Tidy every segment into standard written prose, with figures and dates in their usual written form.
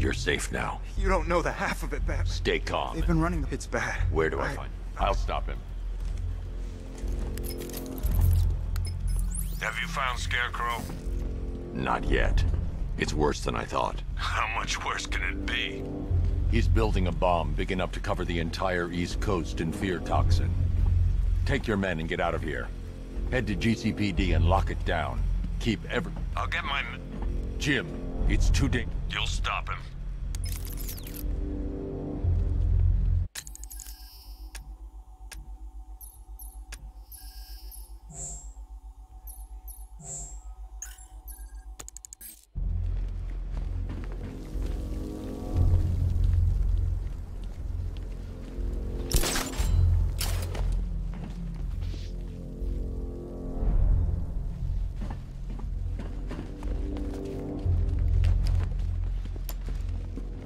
You're safe now. You don't know the half of it, Batman. Stay calm. They've been running. It's bad. Where do I find him? I'll stop him. Have you found Scarecrow? Not yet. It's worse than I thought. How much worse can it be? He's building a bomb big enough to cover the entire East Coast in fear toxin. Take your men and get out of here. Head to GCPD and lock it down. Keep every... I'll get my... Jim, it's too You'll stop him.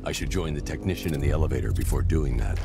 I should join the technician in the elevator before doing that.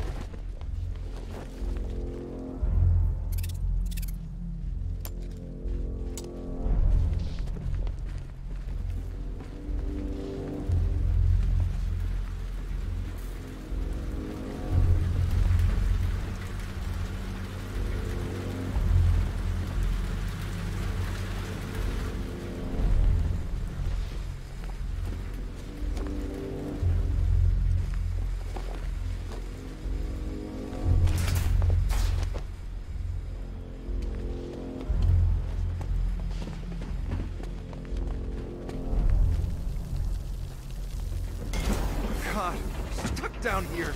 God, stuck down here.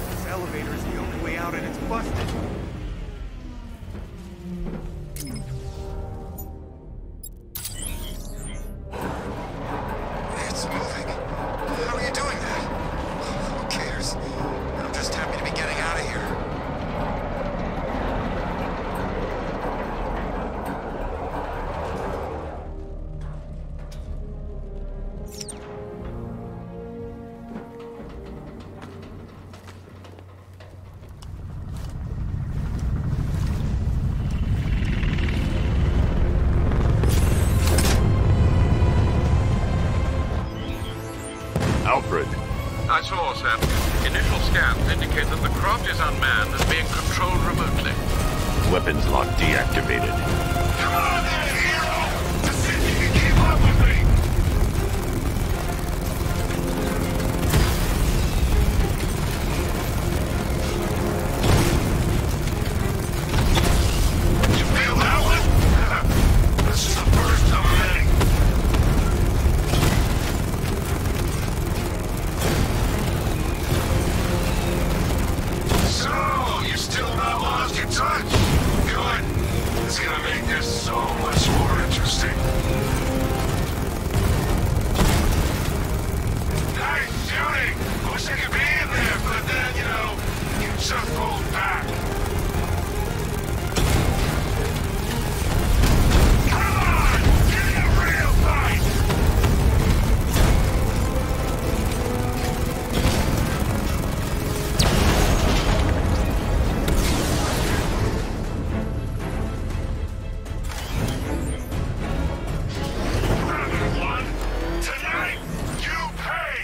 This elevator is the only way out and it's busted. It's moving. How are you doing that? Who cares? I'm just happy to be getting out of here. Alfred! I saw, sir. Initial scans indicate that the craft is unmanned and being controlled remotely. Weapons lock deactivated. Come on then, hero! Let's see if you can keep up with me! You feel that one? This is the first of many. So, you still not lost your touch? Good. It's gonna make this so much more interesting. Nice shooting! I wish I could be in there, but then, you just pulled back. Come on! Give me a real fight! Everyone, tonight, you pay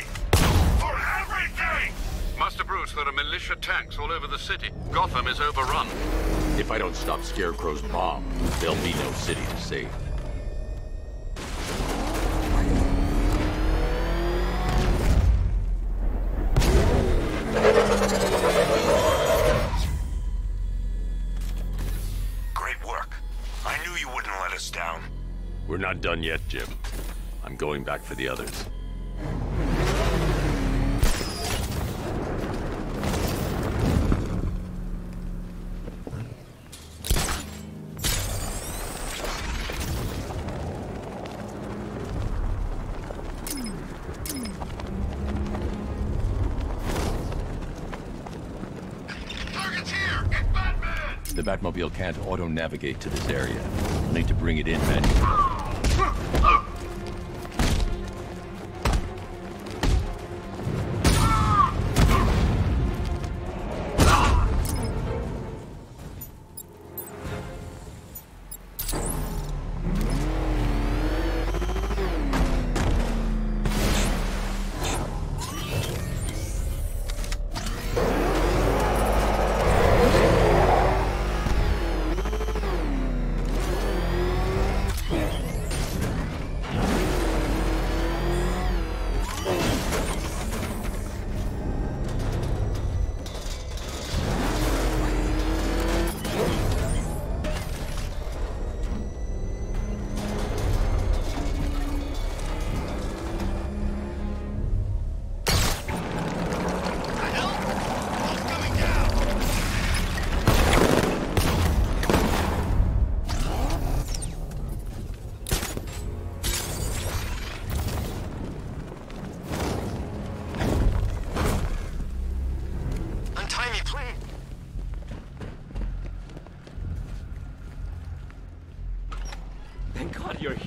for everything! Master Bruce, there are militia tanks all over the city. Gotham is overrun. If I don't stop Scarecrow's bomb, there'll be no city to save. Great work. I knew you wouldn't let us down. We're not done yet, Jim. I'm going back for the others. Target's here! It's Batman! The Batmobile can't auto-navigate to this area. We'll need to bring it in manually.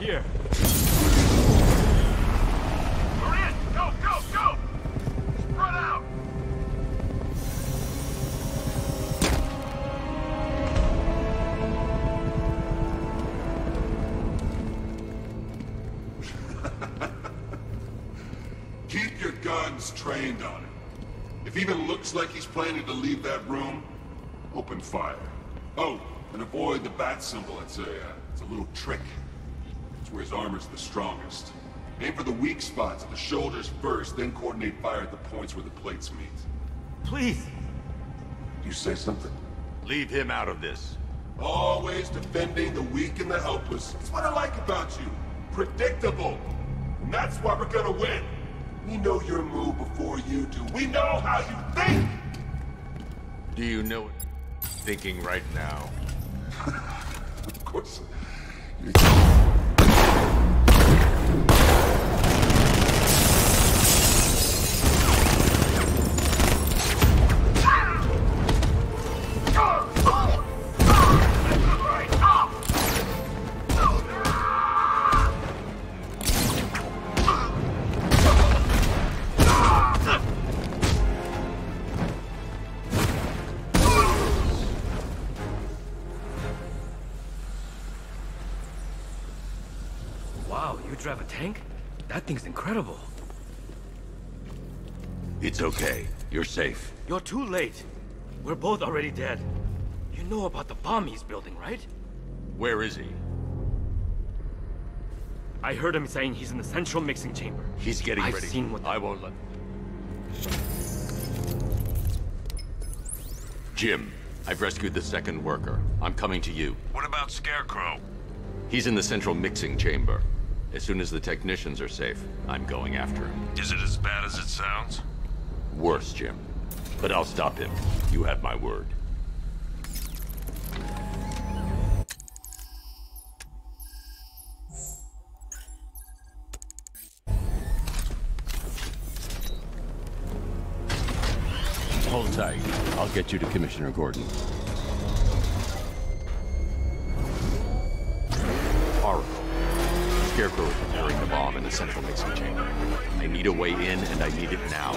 here. We're in! Go, go, go! Spread out! Keep your guns trained on him. If he even looks like he's planning to leave that room, open fire. Oh, and avoid the bat symbol. It's a little trick. It's where his armor's the strongest. Aim for the weak spots at the shoulders first, then coordinate fire at the points where the plates meet. Please. You say something? Leave him out of this. Always defending the weak and the helpless. It's what I like about you. Predictable. And that's why we're gonna win. We know your move before you do. We know how you think! Do you know what I'm thinking right now? Of course. Wow, you drive a tank? That thing's incredible. It's okay. You're safe. You're too late. We're both already dead. You know about the bomb he's building, right? Where is he? I heard him saying he's in the central mixing chamber. He's getting I've ready. seen what I won't let... Jim, I've rescued the second worker. I'm coming to you. What about Scarecrow? He's in the central mixing chamber. As soon as the technicians are safe, I'm going after him. Is it as bad as it sounds? Worse, Jim. But I'll stop him. You have my word. Hold tight. I'll get you to Commissioner Gordon. Oracle. Scarecrow is preparing the bomb in the central mixing chamber. I need a way in, and I need it now.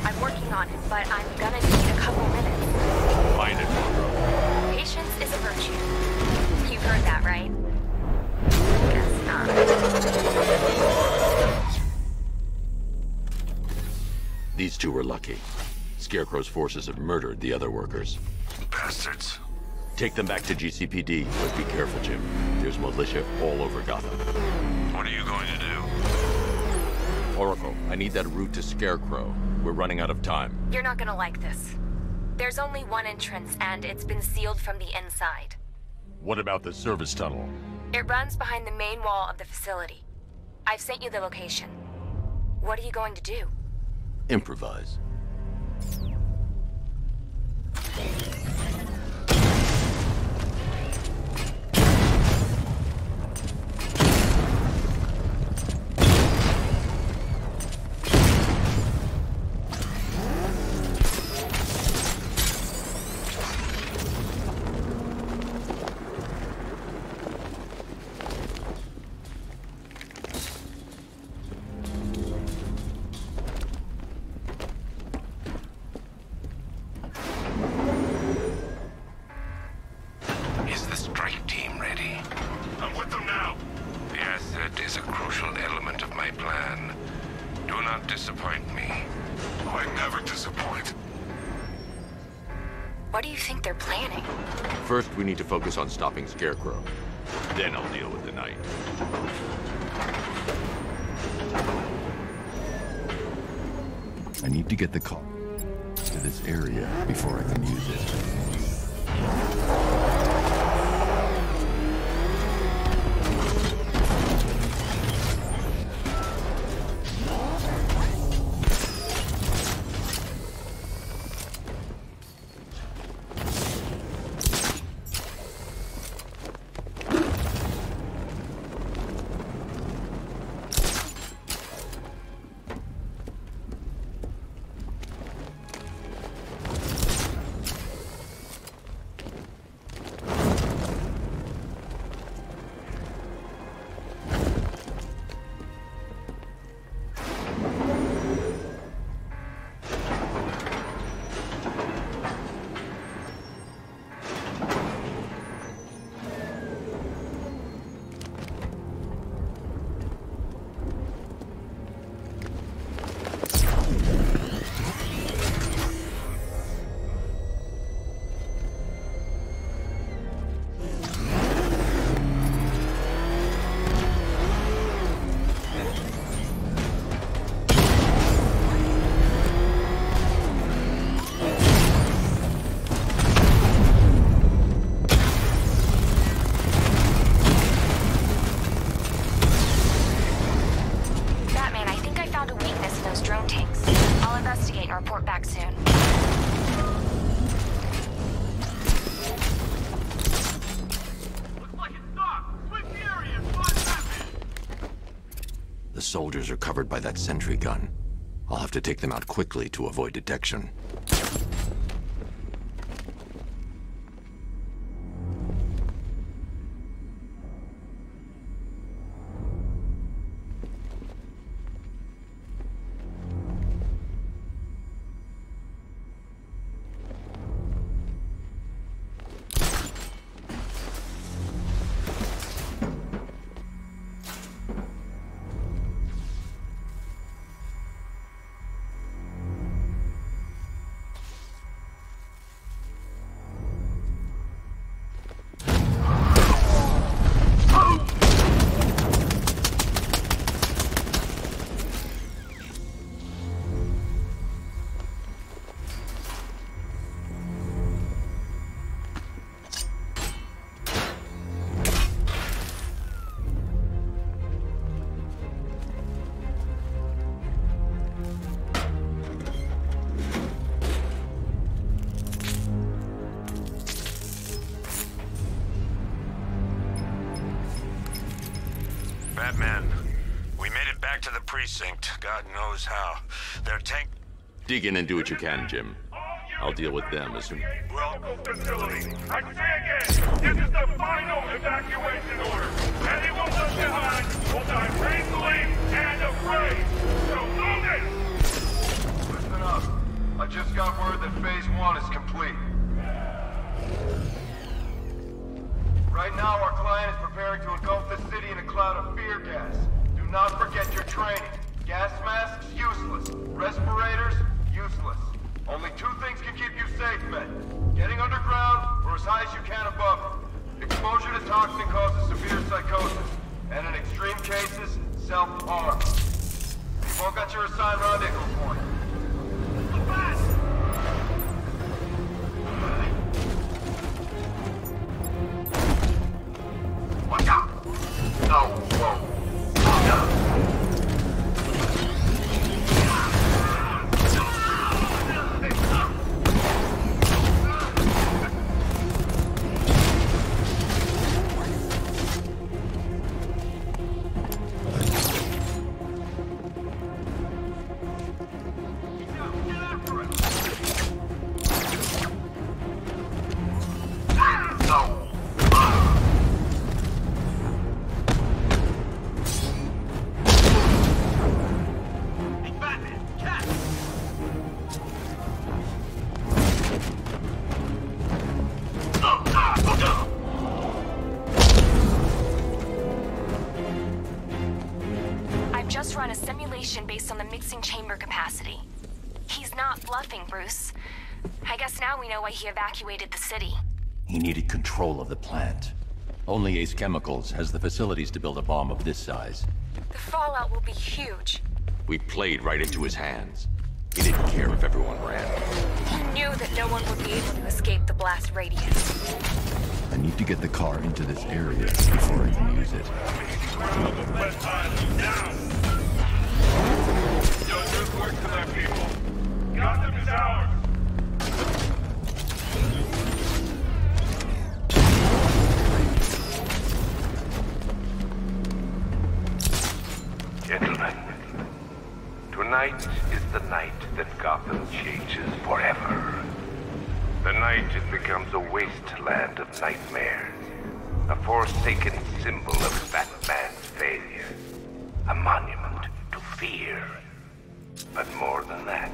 I'm working on it, but I'm gonna need a couple minutes. Find it, Monroe. Patience is a virtue. You've heard that, right? Guess not. These two were lucky. Scarecrow's forces have murdered the other workers. Bastards. Take them back to GCPD, but be careful, Jim. There's militia all over Gotham. What are you going to do? Oracle, I need that route to Scarecrow. We're running out of time. You're not gonna like this. There's only one entrance, and it's been sealed from the inside. What about the service tunnel? It runs behind the main wall of the facility. I've sent you the location. What are you going to do? Improvise. Is the strike team ready? I'm with them now. Yes, it is a crucial element of my plan. Do not disappoint me. I never disappoint. What do you think they're planning? First, we need to focus on stopping Scarecrow. Then I'll deal with the Knight. I need to get the call to this area before I can use it. and report back soon. Looks like it's stopped. Switch the area and find that. The soldiers are covered by that sentry gun. I'll have to take them out quickly to avoid detection. Batman, we made it back to the precinct. God knows how. Their tank... Dig in and do what you can, Jim. I'll deal with them as soon... Facility. I say again, this is the final evacuation order. Anyone left behind will die painfully and afraid. So move it! Listen up. I just got word that Phase 1 is complete. Right now, our client is preparing to engulf the city in a cloud of fear gas. Do not forget your training. Gas masks, useless. Respirators, useless. Only two things can keep you safe, men. Getting underground, or as high as you can above it. Exposure to toxin causes severe psychosis, and in extreme cases, self-harm. You've all got your assigned rendezvous point. Watch out! No, whoa. Run a simulation based on the mixing chamber capacity. He's not bluffing, Bruce. I guess now we know why he evacuated the city. He needed control of the plant. Only Ace Chemicals has the facilities to build a bomb of this size. The fallout will be huge. We played right into his hands. He didn't care if everyone ran. He knew that no one would be able to escape the blast radius. I need to get the car into this area before I can use it. Good work to that people. Gotham is ours. Gentlemen, tonight is the night that Gotham changes forever. The night it becomes a wasteland of nightmares, a forsaken symbol of Batman's failure, a monument to fear. But more than that,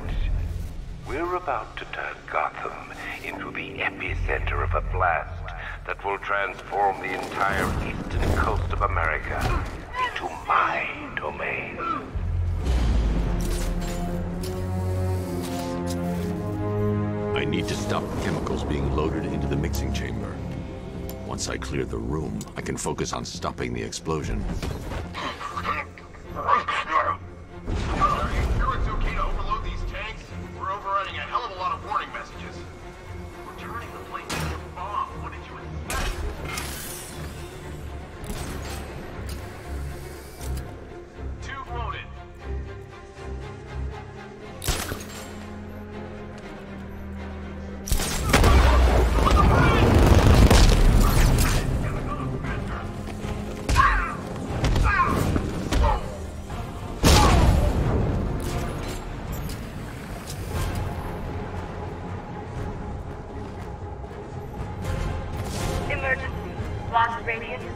we're about to turn Gotham into the epicenter of a blast that will transform the entire eastern coast of America into my domain. I need to stop chemicals being loaded into the mixing chamber. Once I clear the room, I can focus on stopping the explosion.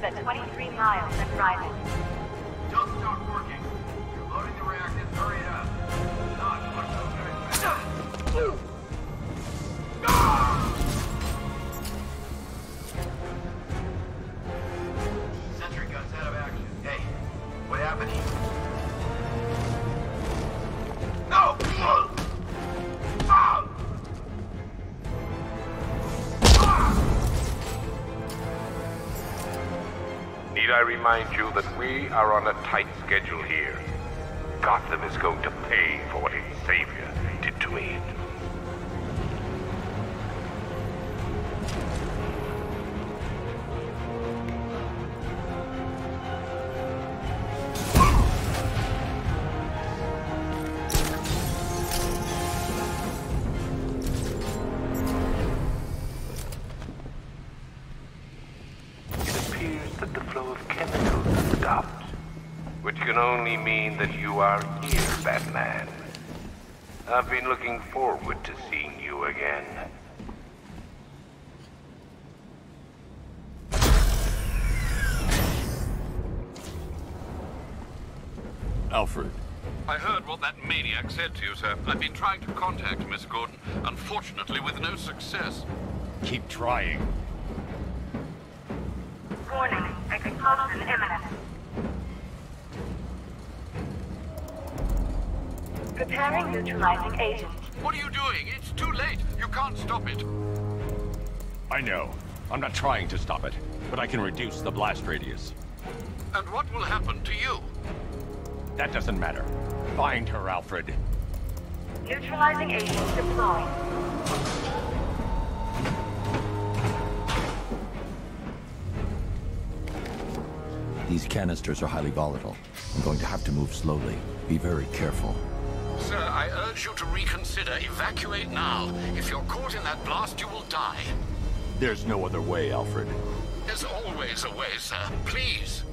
at 23 miles and rising. Don't stop working. You're loading the reactors. Hurry it up. Not what Sentry guns out of action. Hey, what happened here? No! Need I remind you that we are on a tight schedule here? Gotham is going to pay for what its savior did to me. That the flow of chemicals has stopped, which can only mean that you are here, Batman. I've been looking forward to seeing you again. Alfred. I heard what that maniac said to you, sir. I've been trying to contact Miss Gordon, unfortunately with no success. Keep trying. Warning, explosion imminent. Preparing neutralizing agent. What are you doing? It's too late. You can't stop it. I know. I'm not trying to stop it, but I can reduce the blast radius. And what will happen to you? That doesn't matter. Find her, Alfred. Neutralizing agent deployed. These canisters are highly volatile. I'm going to have to move slowly. Be very careful. Sir, I urge you to reconsider. Evacuate now. If you're caught in that blast, you will die. There's no other way, Alfred. There's always a way, sir. Please.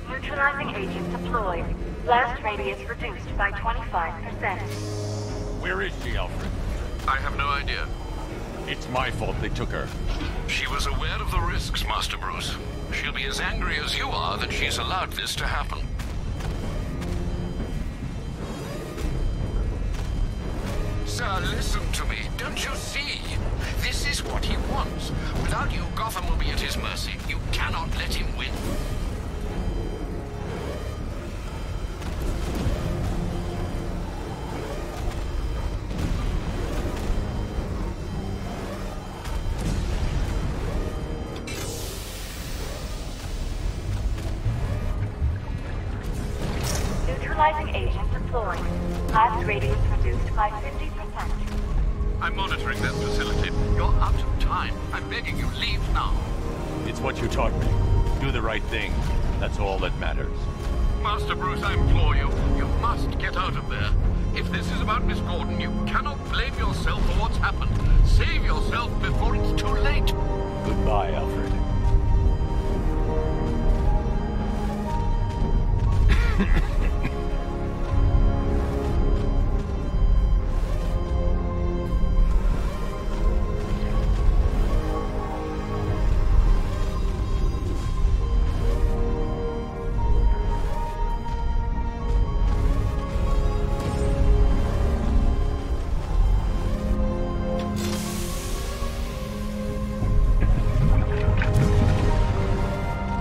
Neutralizing agent deployed. Blast radius reduced by 25%. Where is she, Alfred? I have no idea. It's my fault they took her. She was aware of the risks, Master Bruce. She'll be as angry as you are that she's allowed this to happen. Sir, listen to me. Don't you see? This is what he wants. Without you, Gotham will be at his mercy. You cannot let him win. Neutralizing agent deployed. Blast radius reduced by 50%. I'm monitoring that facility. You're out of time. I'm begging you, leave now. It's what you taught me. Do the right thing. That's all that matters. Master Bruce, I implore you. You must get out of there. If this is about Miss Gordon, you cannot blame yourself for what's happened. Save yourself before it's too late. Goodbye, Alfred.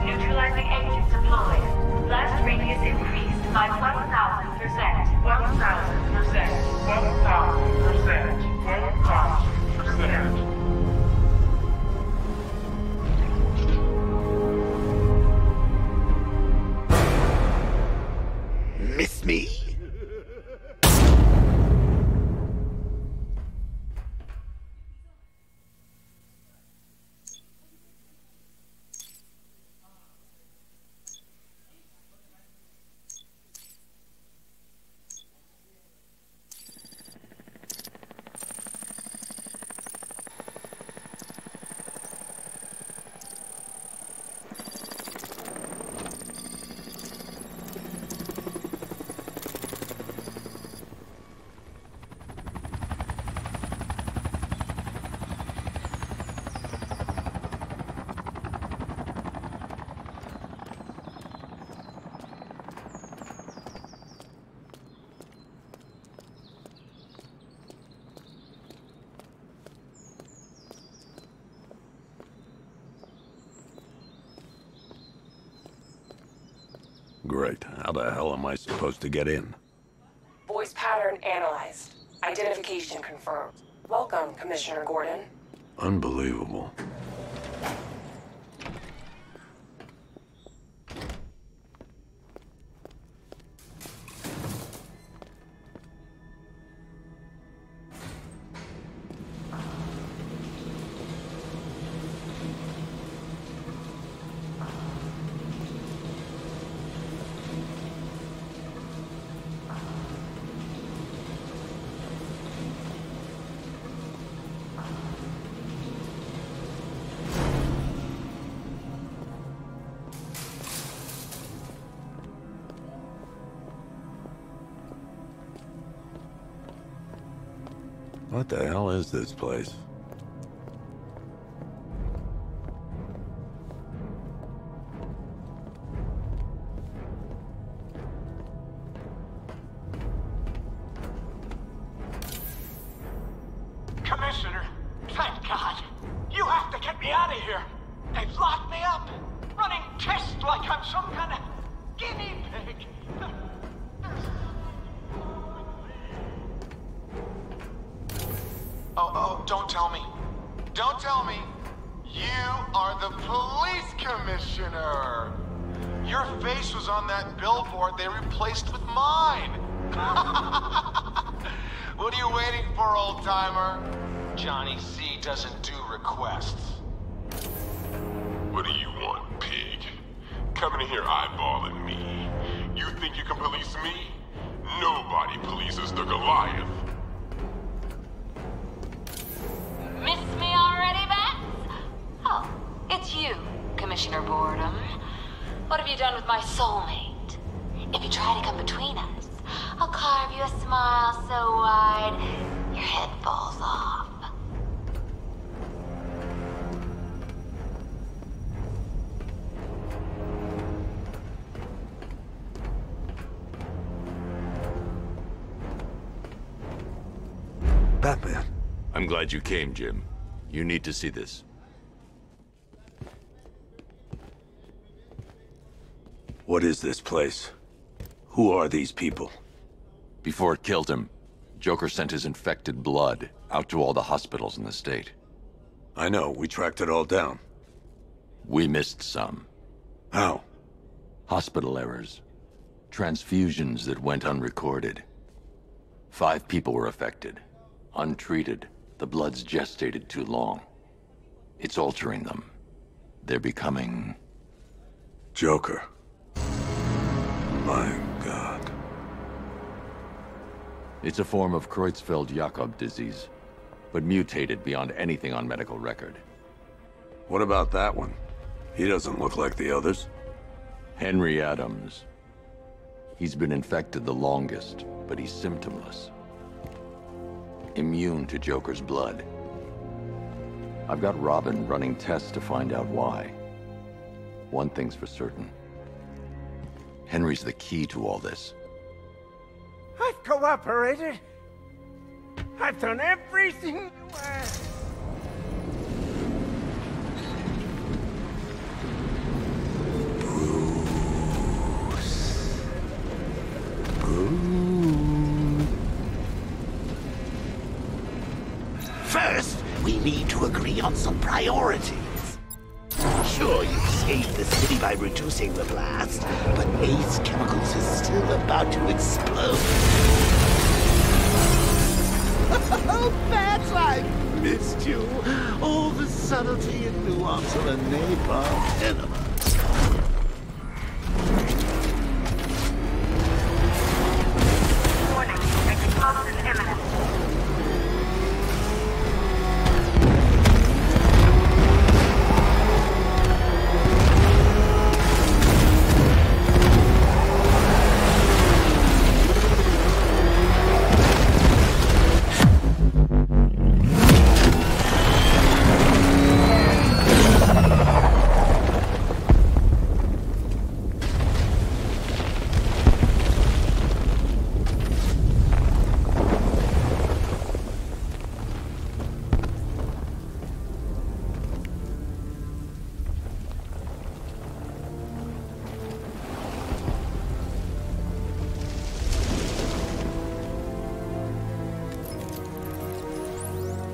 Neutralizing agent deployed. Blast radius increased Great. How the hell am I supposed to get in? Voice pattern analyzed. Identification confirmed. Welcome, Commissioner Gordon. Unbelievable. What the hell is this place? Commissioner, thank God. You have to get me out of here. They've locked me up, running tests like I'm some kind of guinea pig. Oh, don't tell me. Don't tell me. You are the police commissioner. Your face was on that billboard they replaced with mine. What are you waiting for, old-timer? Johnny C doesn't do requests. What do you want, pig? Coming in here eyeballing me. You think you can police me? Nobody polices the Goliath. Miss me already, Bats? Oh, it's you, Commissioner Boredom. What have you done with my soulmate? If you try to come between us, I'll carve you a smile so wide, your head falls off. Batman. I'm glad you came, Jim. You need to see this. What is this place? Who are these people? Before it killed him, Joker sent his infected blood out to all the hospitals in the state. I know, we tracked it all down. We missed some. How? Hospital errors. Transfusions that went unrecorded. 5 people were affected. Untreated, the blood's gestated too long. It's altering them. They're becoming... Joker. My God. It's a form of Creutzfeldt-Jakob disease, but mutated beyond anything on medical record. What about that one? He doesn't look like the others. Henry Adams. He's been infected the longest, but he's symptomless. Immune to Joker's blood. I've got Robin running tests to find out why. One thing's for certain. Henry's the key to all this. I've cooperated. I've done everything you asked. First, we need to agree on some priorities. Sure, you saved the city by reducing the blast, but Ace Chemicals is still about to explode. Oh, Bats, I missed you. All the subtlety and nuance of a napalm enema. Warning, explosion imminent.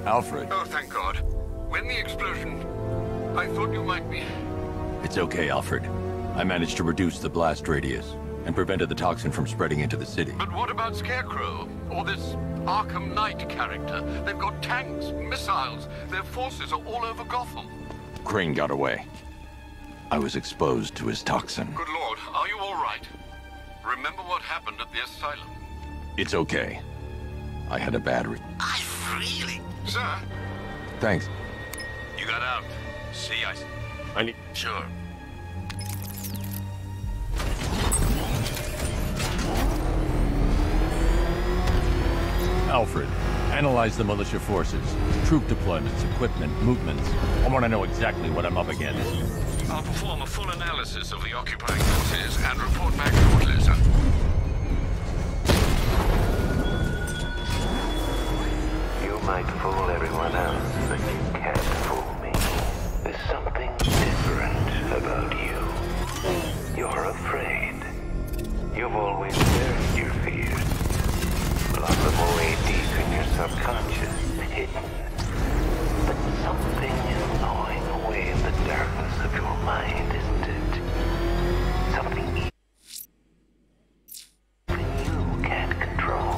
Alfred. Oh, thank God. When the explosion... I thought you might be... It's okay, Alfred. I managed to reduce the blast radius and prevented the toxin from spreading into the city. But what about Scarecrow? Or this Arkham Knight character? They've got tanks, missiles. Their forces are all over Gotham. Crane got away. I was exposed to his toxin. Good Lord, are you all right? Remember what happened at the asylum? It's okay. I had a bad I really... Sir? Thanks. You got out. See, I need... Sure. Alfred, analyze the militia forces, troop deployments, equipment, movements. I want to know exactly what I'm up against. I'll perform a full analysis of the occupying forces and report back shortly, sir. You might fool everyone else, but you can't fool me. There's something different about you. You're afraid. You've always buried your fears. Locked them away deep in your subconscious, hidden. But something is gnawing away in the darkness of your mind, isn't it? Something you can't control.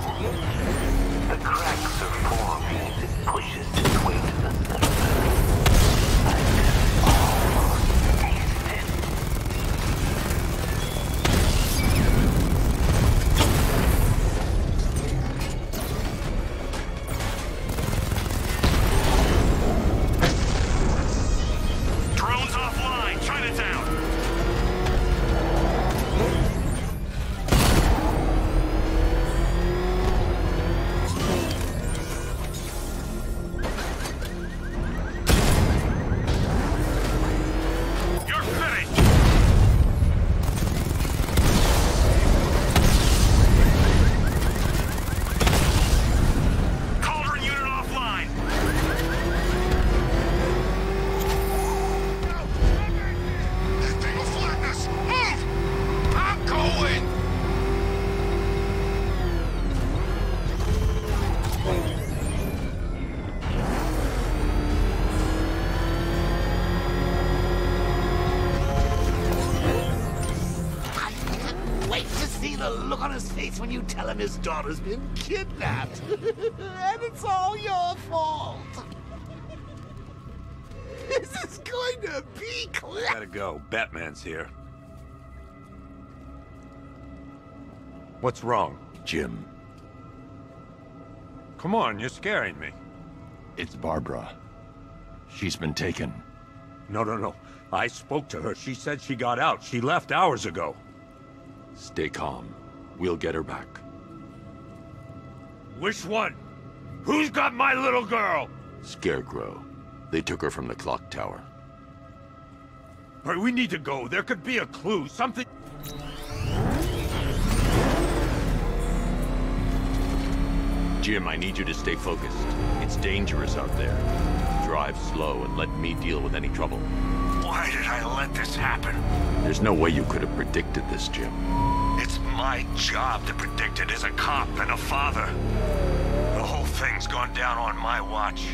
The cracks are forming as it pushes its way to the surface. I can almost taste it. Drones offline, Chinatown! You're finished! Cauldron unit offline! Thing will flatten us! Move! I'm going! Wait to see the look on his face when you tell him his daughter's been kidnapped. And it's all your fault. This is going to be clear. Gotta go. Batman's here. What's wrong? Jim, Come on, you're scaring me. it's Barbara. She's been taken. No. I spoke to her. She said she got out. She left hours ago. Stay calm. We'll get her back. Which one? Who's got my little girl? Scarecrow. They took her from the clock tower. All right, we need to go. There could be a clue, something... Jim, I need you to stay focused. It's dangerous out there. Drive slow and let me deal with any trouble. Why did I let this happen? There's no way you could have predicted this, Jim. It's my job to predict it as a cop and a father. The whole thing's gone down on my watch.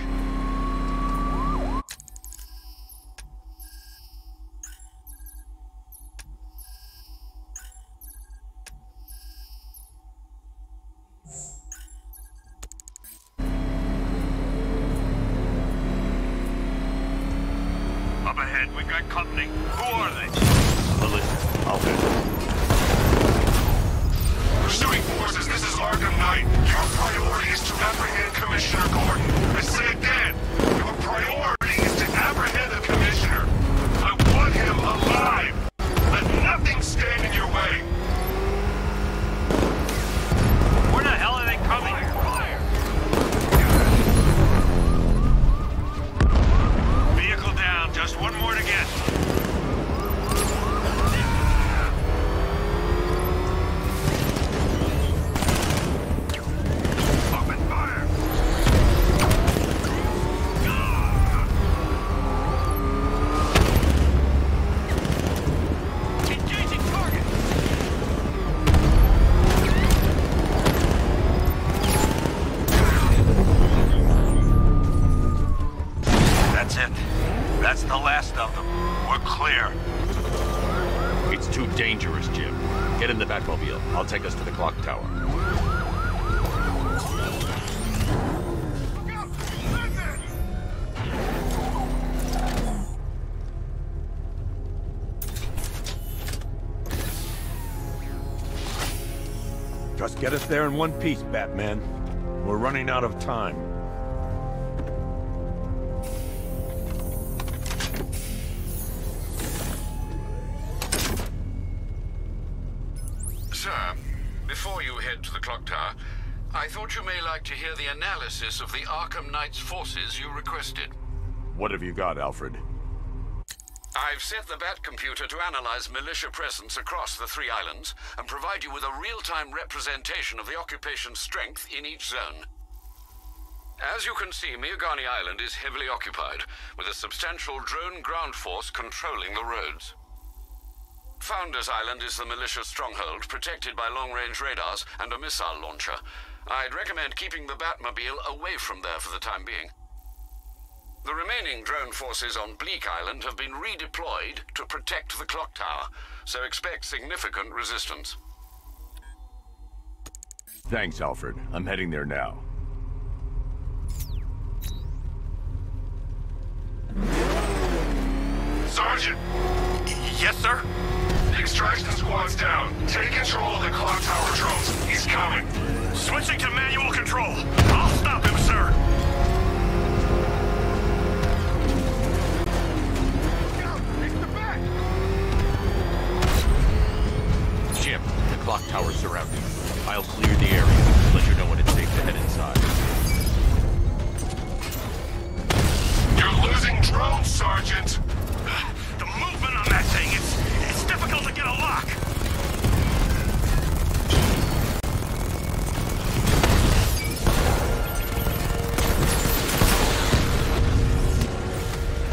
Up ahead, we got company. Who are they? Pursuing forces, this is Arkham Knight. Your priority is to apprehend Commissioner Gordon. I say again, your priority is to apprehend the Commissioner. I want him alive. Let nothing stand in your way. Where the hell are they coming? Vehicle down, just one more to get. Open fire! the last of them. We're clear. It's too dangerous, Jim. Get in the Batmobile. I'll take us to the clock tower. Just get us there in one piece, Batman. We're running out of time. Sir, before you head to the clock tower, I thought you may like to hear the analysis of the Arkham Knight's forces you requested. What have you got, Alfred? I've set the Bat computer to analyze militia presence across the 3 islands and provide you with a real-time representation of the occupation's strength in each zone. As you can see, Miagani Island is heavily occupied, with a substantial drone ground force controlling the roads. Founders Island is the militia stronghold, protected by long-range radars and a missile launcher. I'd recommend keeping the Batmobile away from there for the time being. The remaining drone forces on Bleak Island have been redeployed to protect the clock tower, so expect significant resistance. Thanks, Alfred. I'm heading there now. Sergeant! Yes, sir? The extraction squad's down. Take control of the clock tower drones. He's coming. Switching to manual control. I'll stop him, sir. Jim, the clock tower's surrounded. I'll clear the area. Let you know when it's safe to head inside. You're losing drones, Sergeant! The movement on that thing, it's difficult to get a lock.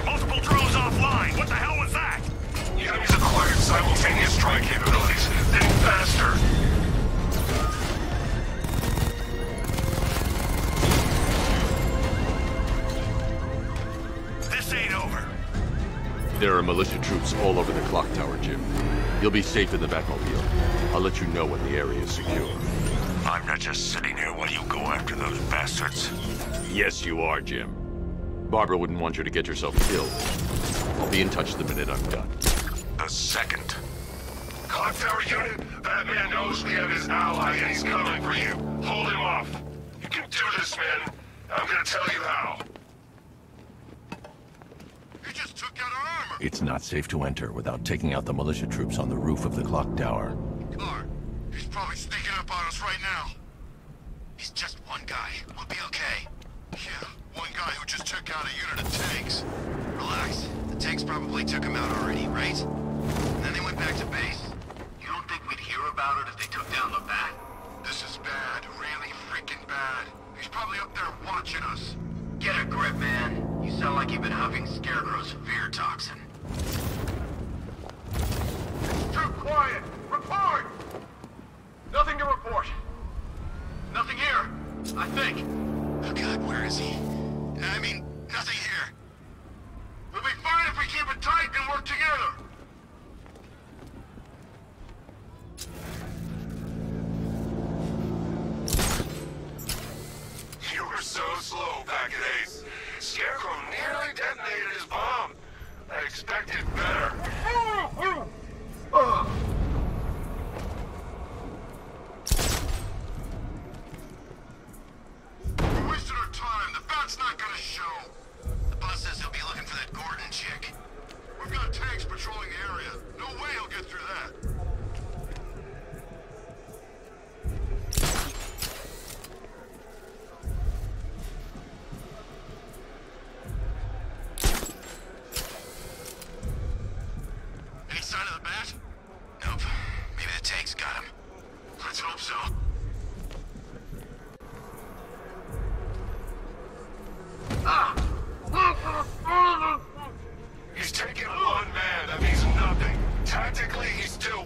Multiple drones offline. What the hell was that? The enemy's acquired simultaneous strike capabilities. Think faster. This ain't over. There are militia troops all over the clock tower, Jim. You'll be safe in the Batmobile. I'll let you know when the area is secure. I'm not just sitting here while you go after those bastards. Yes, you are, Jim. Barbara wouldn't want you to get yourself killed. I'll be in touch the minute I'm done. The second. Clock tower unit, Batman knows we have his ally and he's coming for you. Hold him off. You can do this, man. I'm gonna tell you how. You just took out our armor. It's not safe to enter without taking out the militia troops on the roof of the clock tower. Car. He's probably sneaking up on us right now. He's just one guy. We'll be okay. Yeah, one guy who just took out a unit of tanks. Relax. The tanks probably took him out already, right? And then they went back to base. You don't think we'd hear about it if they took down the Bat? This is bad. Really freaking bad. He's probably up there watching us. Get a grip, man. You sound like you've been huffing Scarecrow's fear toxin. Too quiet! Report! Nothing to report. Nothing here, I think. Oh God, where is he? I mean, nothing here. We'll be fine if we keep it tight and work together. You were so slow back at Ace. Scarecrow nearly detonated his bomb. I expected better. We wasted our time. The Bat's not gonna show. The boss says he'll be looking for that Gordon chick. We've got tanks patrolling the area. No way he'll get through that. Any sign of the Bat? Nope. Maybe the tanks got him. Let's hope so. He's taken one man, that means nothing. Tactically, he's still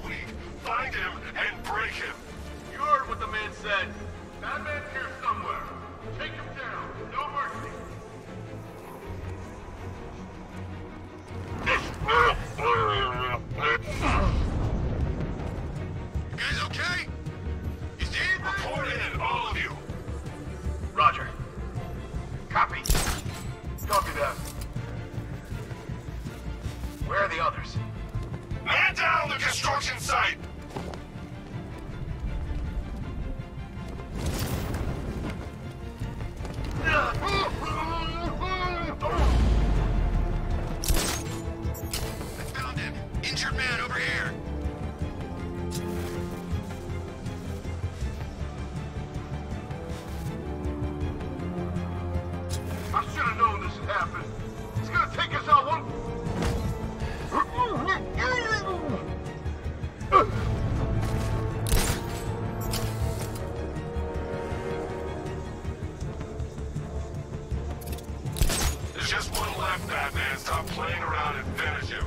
There's just one left, Batman. Stop playing around and finish him.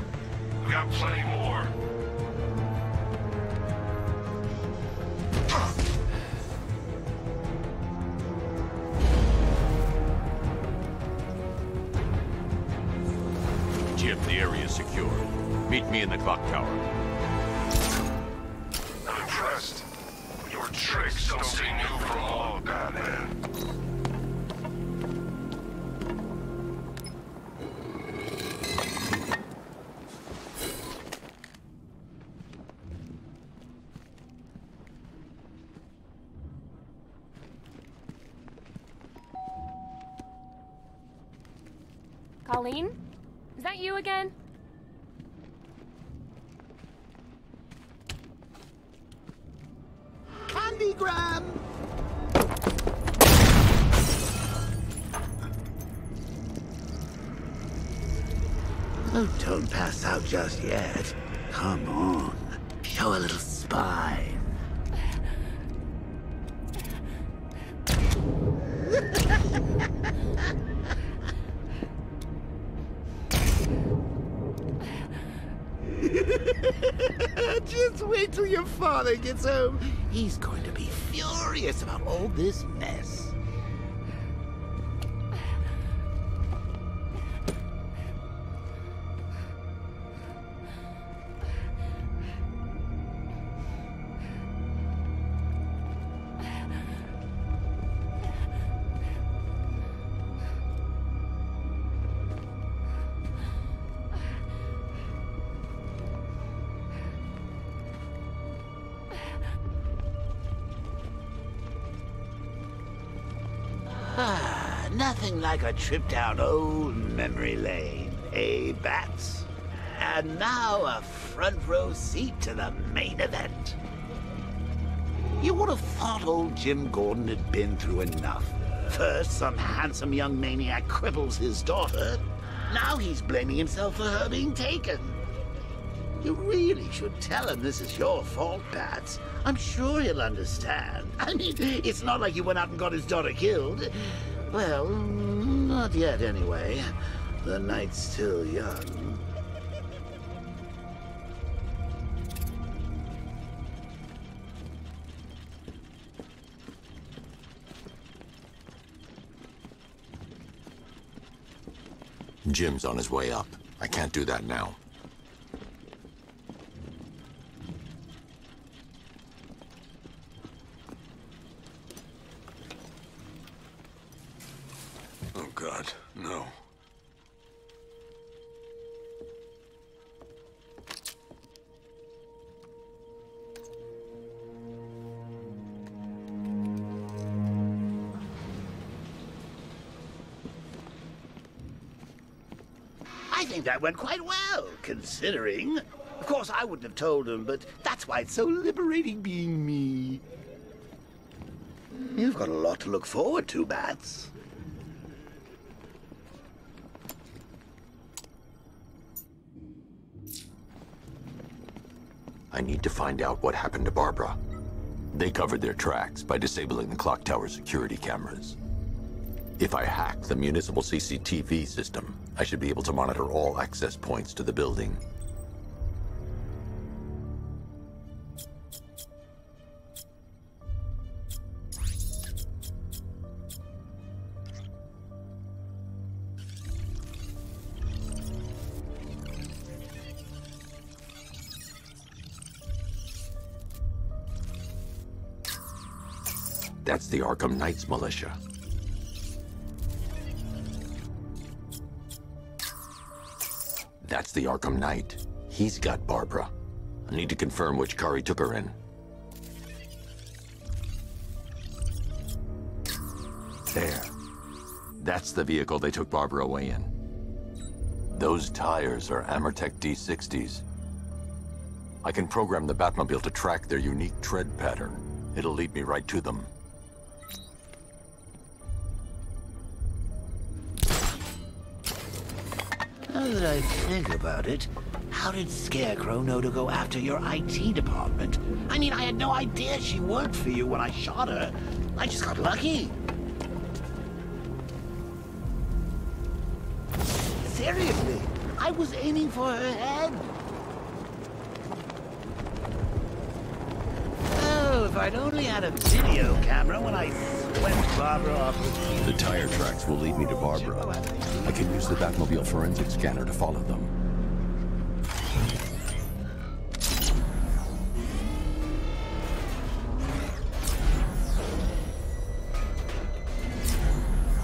We got plenty more. Jim, the area is secure. Meet me in the clock tower. I'm impressed. Your tricks don't stay new for long, Batman. Colleen? Is that you again? Candygram! Oh, don't pass out just yet. Come on. Show a little spine. Just wait till your father gets home. He's going to be furious about all this mess. Nothing like a trip down old memory lane, eh, Bats? And now a front row seat to the main event. You would have thought old Jim Gordon had been through enough. First, some handsome young maniac cripples his daughter. Now he's blaming himself for her being taken. You really should tell him this is your fault, Bats. I'm sure he'll understand. I mean, it's not like you went out and got his daughter killed. Well, not yet anyway. The night's still young. Jim's on his way up. I can't do that now. Oh, God, no. I think that went quite well, considering. Of course, I wouldn't have told him, but that's why it's so liberating being me. You've got a lot to look forward to, Bats. I need to find out what happened to Barbara. They covered their tracks by disabling the clock tower security cameras. If I hack the municipal CCTV system, I should be able to monitor all access points to the building. That's the Arkham Knight's militia. That's the Arkham Knight. He's got Barbara. I need to confirm which car he took her in. There. That's the vehicle they took Barbara away in. Those tires are Amertech D60s. I can program the Batmobile to track their unique tread pattern. It'll lead me right to them. Now that I think about it, how did Scarecrow know to go after your IT department? I mean, I had no idea she worked for you when I shot her. I just got lucky. I was aiming for her head. Oh, if I'd only had a video camera when I swept Barbara off with The tire tracks will lead me to Barbara. I can use the Batmobile forensic scanner to follow them.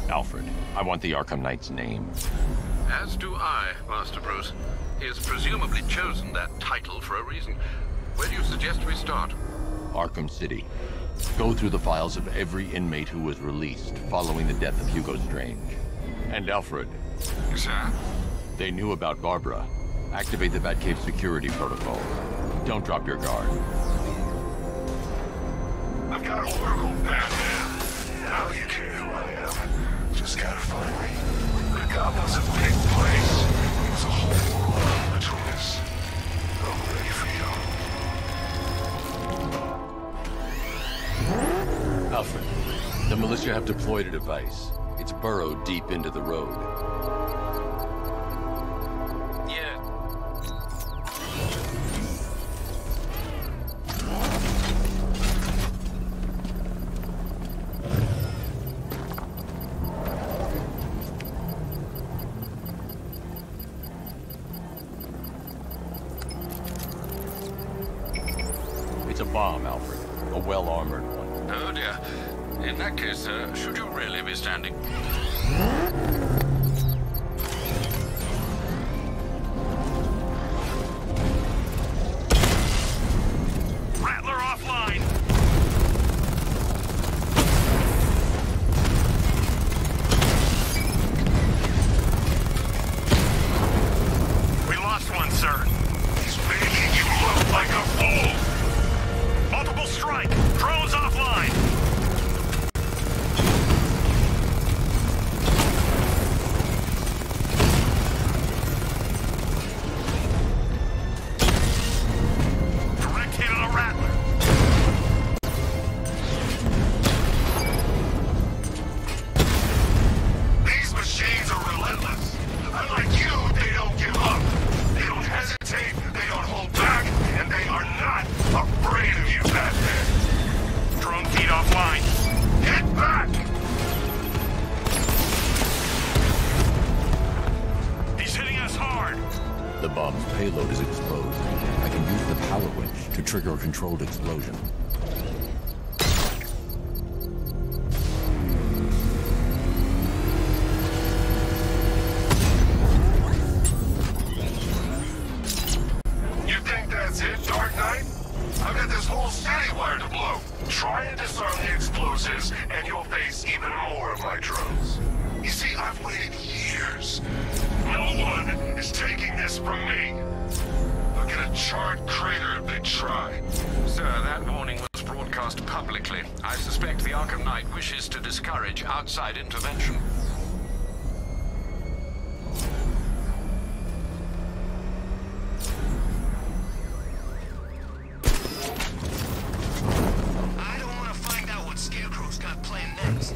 Alfred, I want the Arkham Knight's name. As do I, Master Bruce. He has presumably chosen that title for a reason. Where do you suggest we start? Arkham City. Go through the files of every inmate who was released following the death of Hugo Strange. And Alfred. Sir? They knew about Barbara. Activate the Batcave security protocol. Don't drop your guard. I've got Oracle, Batman. Now you care who I am. Just gotta find me. The Goblin's a big place. There's a whole world between us. I'm ready for you. Alfred, the militia have deployed a device. It's burrowed deep into the road. Yeah. It's a bomb, Alfred. A well-armored one. Oh dear. In that case, sir, should you really be standing? Rattler offline! We lost one, sir. He's making you look like a fool! Multiple strike! Drones offline! Direct hit on a Rattler! These machines are relentless. Unlike you, they don't give up. They don't hesitate, they don't hold back, and they are not afraid of you, Batman. Drone feed offline. Get back! He's hitting us hard! The bomb's payload is exposed. I can use the power winch to trigger a controlled explosion. You think that's it, Dark Knight? I've got this whole city wired to blow. Try and disarm the explosives, and you'll face even more of my drones. You see, I've waited years. No one is taking this from me. Look at a charred crater if they try. Sir, that warning was broadcast publicly. I suspect the Arkham Knight wishes to discourage outside intervention. I don't want to find out what Scarecrow's got planned next.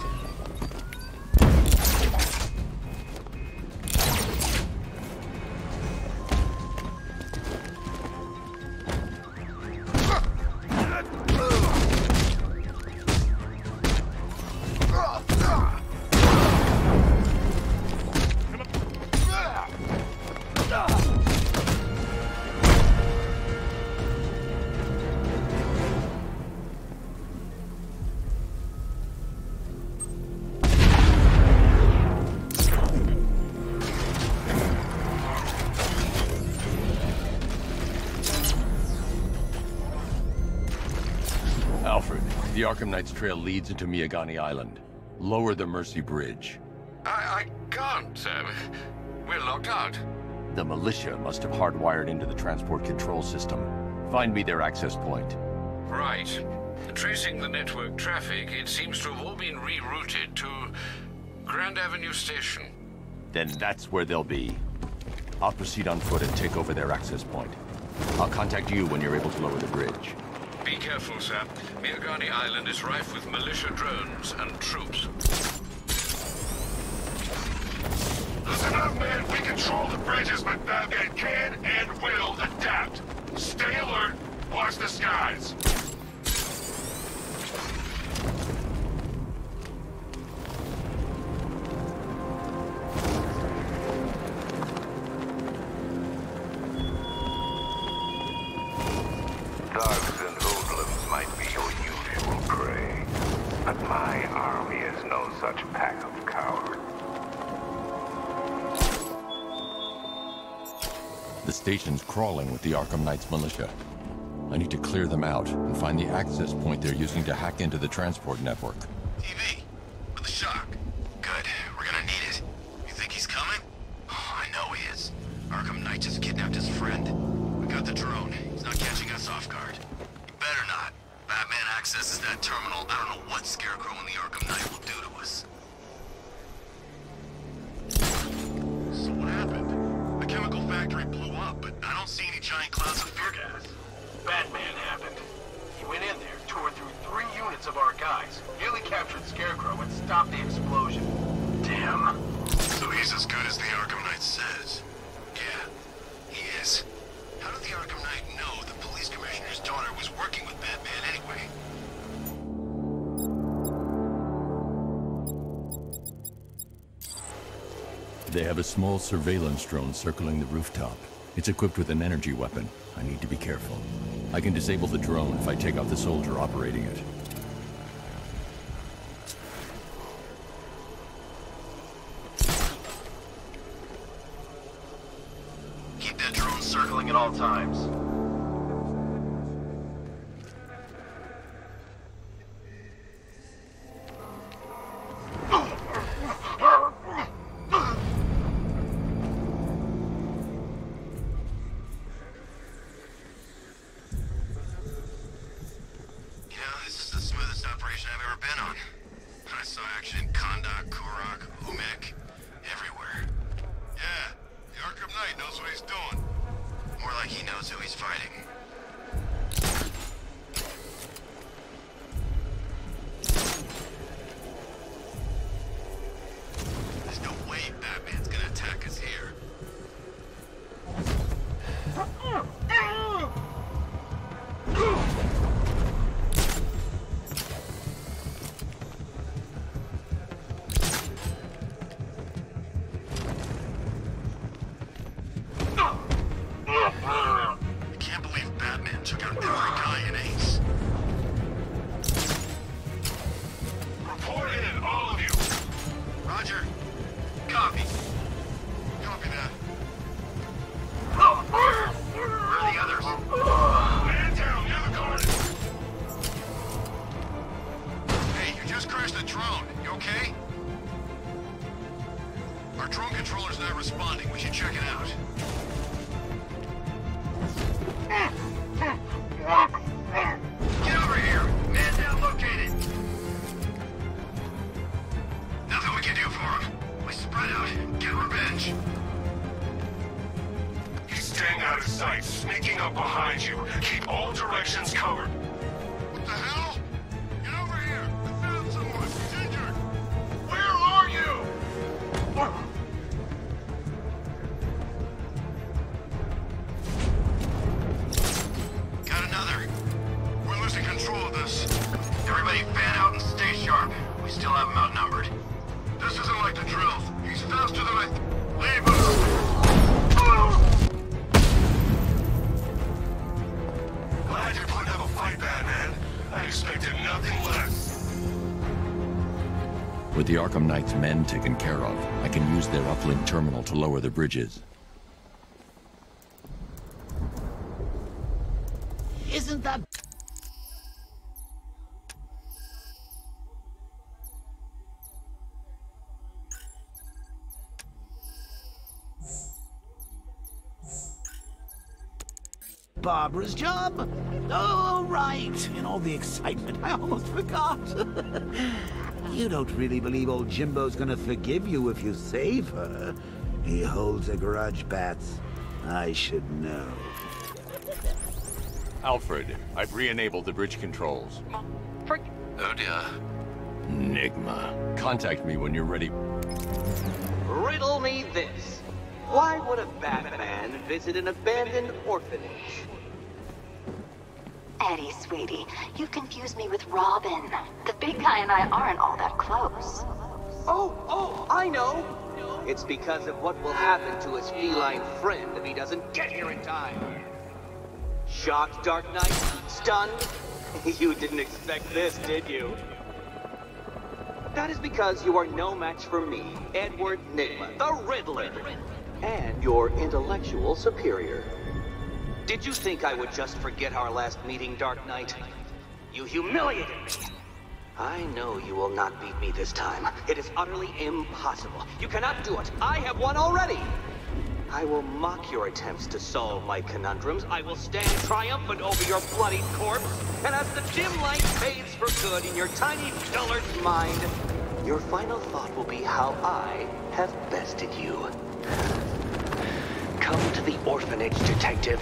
Alfred, the Arkham Knight's trail leads into Miagani Island. Lower the Mercy Bridge. I can't, sir. We're locked out. The militia must have hardwired into the transport control system. Find me their access point. Right. Tracing the network traffic, it seems to have all been rerouted to Grand Avenue Station. Then that's where they'll be. I'll proceed on foot and take over their access point. I'll contact you when you're able to lower the bridge. Be careful, sir. Miagani Island is rife with militia drones and troops. Listen up, man. We can control the bridges, but Batman can and will adapt. Stay alert. Watch the skies. Thugs and hoodlums might be your usual prey, but my army is no such pack of cowards. The station's crawling with the Arkham Knight's militia. I need to clear them out and find the access point they're using to hack into the transport network. TV, with the shock. Good, we're gonna need it. You think he's coming? Oh, I know he is. Arkham Knight just kidnapped his friend. We got the drone. He's not catching us off guard. He better not. Batman accesses that terminal. I don't know what Scarecrow and the Arkham Knight will do to us. So what happened? The chemical factory blew up, but I don't see any giant clouds of fear gas. Batman happened. He went in there, tore through 3 units of our guys, nearly captured Scarecrow, and stopped the explosion. Damn. So he's as good as the Arkham Knight says. Yeah, he is. How did the Arkham Knight know the police commissioner's daughter was working with Batman anyway? They have a small surveillance drone circling the rooftop. It's equipped with an energy weapon. I need to be careful. I can disable the drone if I take out the soldier operating it. Keep that drone circling at all times. With the Arkham Knight's men taken care of, I can use their uplink terminal to lower the bridges. Isn't that... Barbara's job? Oh, right. In all the excitement, I almost forgot. You don't really believe old Jimbo's gonna forgive you if you save her. He holds a grudge, Bats. I should know. Alfred, I've re-enabled the bridge controls. Oh dear. Enigma. Contact me when you're ready. Riddle me this. Why would a Batman visit an abandoned orphanage? Eddie, sweetie, you've confused me with Robin. The big guy and I aren't all that close. Oh, I know! It's because of what will happen to his feline friend if he doesn't get here in time. Shocked, Dark Knight? Stunned? You didn't expect this, did you? That is because you are no match for me, Edward Nygma, the Riddler, and your intellectual superior. Did you think I would just forget our last meeting, Dark Knight? You humiliated me! I know you will not beat me this time. It is utterly impossible. You cannot do it. I have won already! I will mock your attempts to solve my conundrums. I will stand triumphant over your bloodied corpse. And as the dim light fades for good in your tiny dullard's mind, your final thought will be how I have bested you. Come to the orphanage, detective,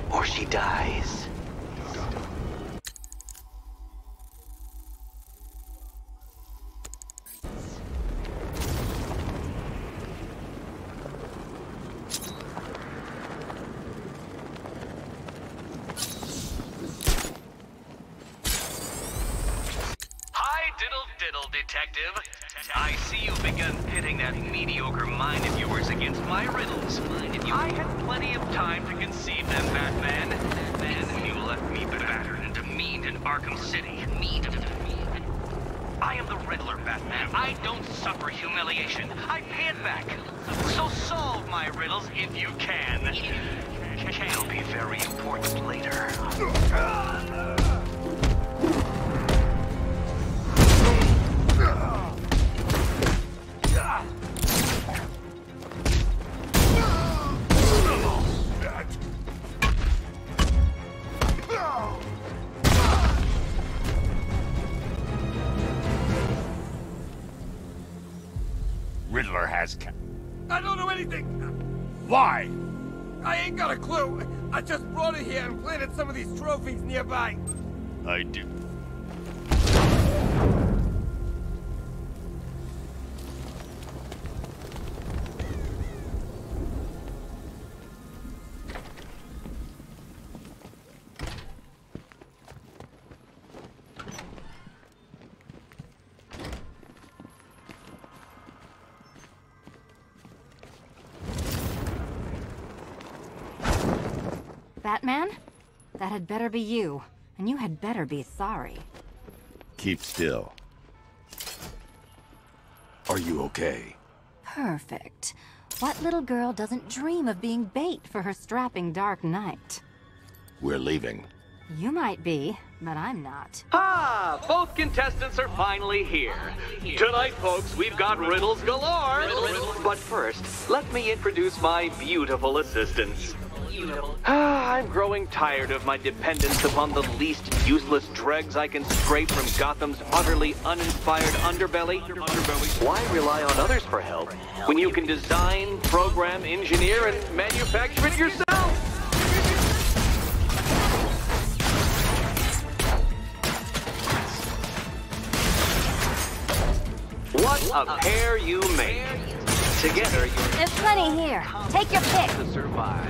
or she dies. Detective. I see you've begun pitting that mediocre mind of yours against my riddles. I had plenty of time to conceive them, Batman. Then you left me battered and demeaned in Arkham City. I am the Riddler, Batman. I don't suffer humiliation. I pay it back. So solve my riddles if you can. It'll be very important later. Riddler has I don't know anything! Why? I ain't got a clue! I just brought it here and planted some of these trophies nearby. I do. Batman? That had better be you, and you had better be sorry. Keep still. Are you okay? Perfect. What little girl doesn't dream of being bait for her strapping Dark Knight? We're leaving. You might be, but I'm not. Ah, both contestants are finally here. Tonight, folks, we've got riddles galore. But first, let me introduce my beautiful assistants. I'm growing tired of my dependence upon the least useless dregs I can scrape from Gotham's utterly uninspired underbelly. Why rely on others for help when you can design, program, engineer, and manufacture it yourself? What a pair you make. Together, you're... There's plenty here. Take your pick. ...to survive.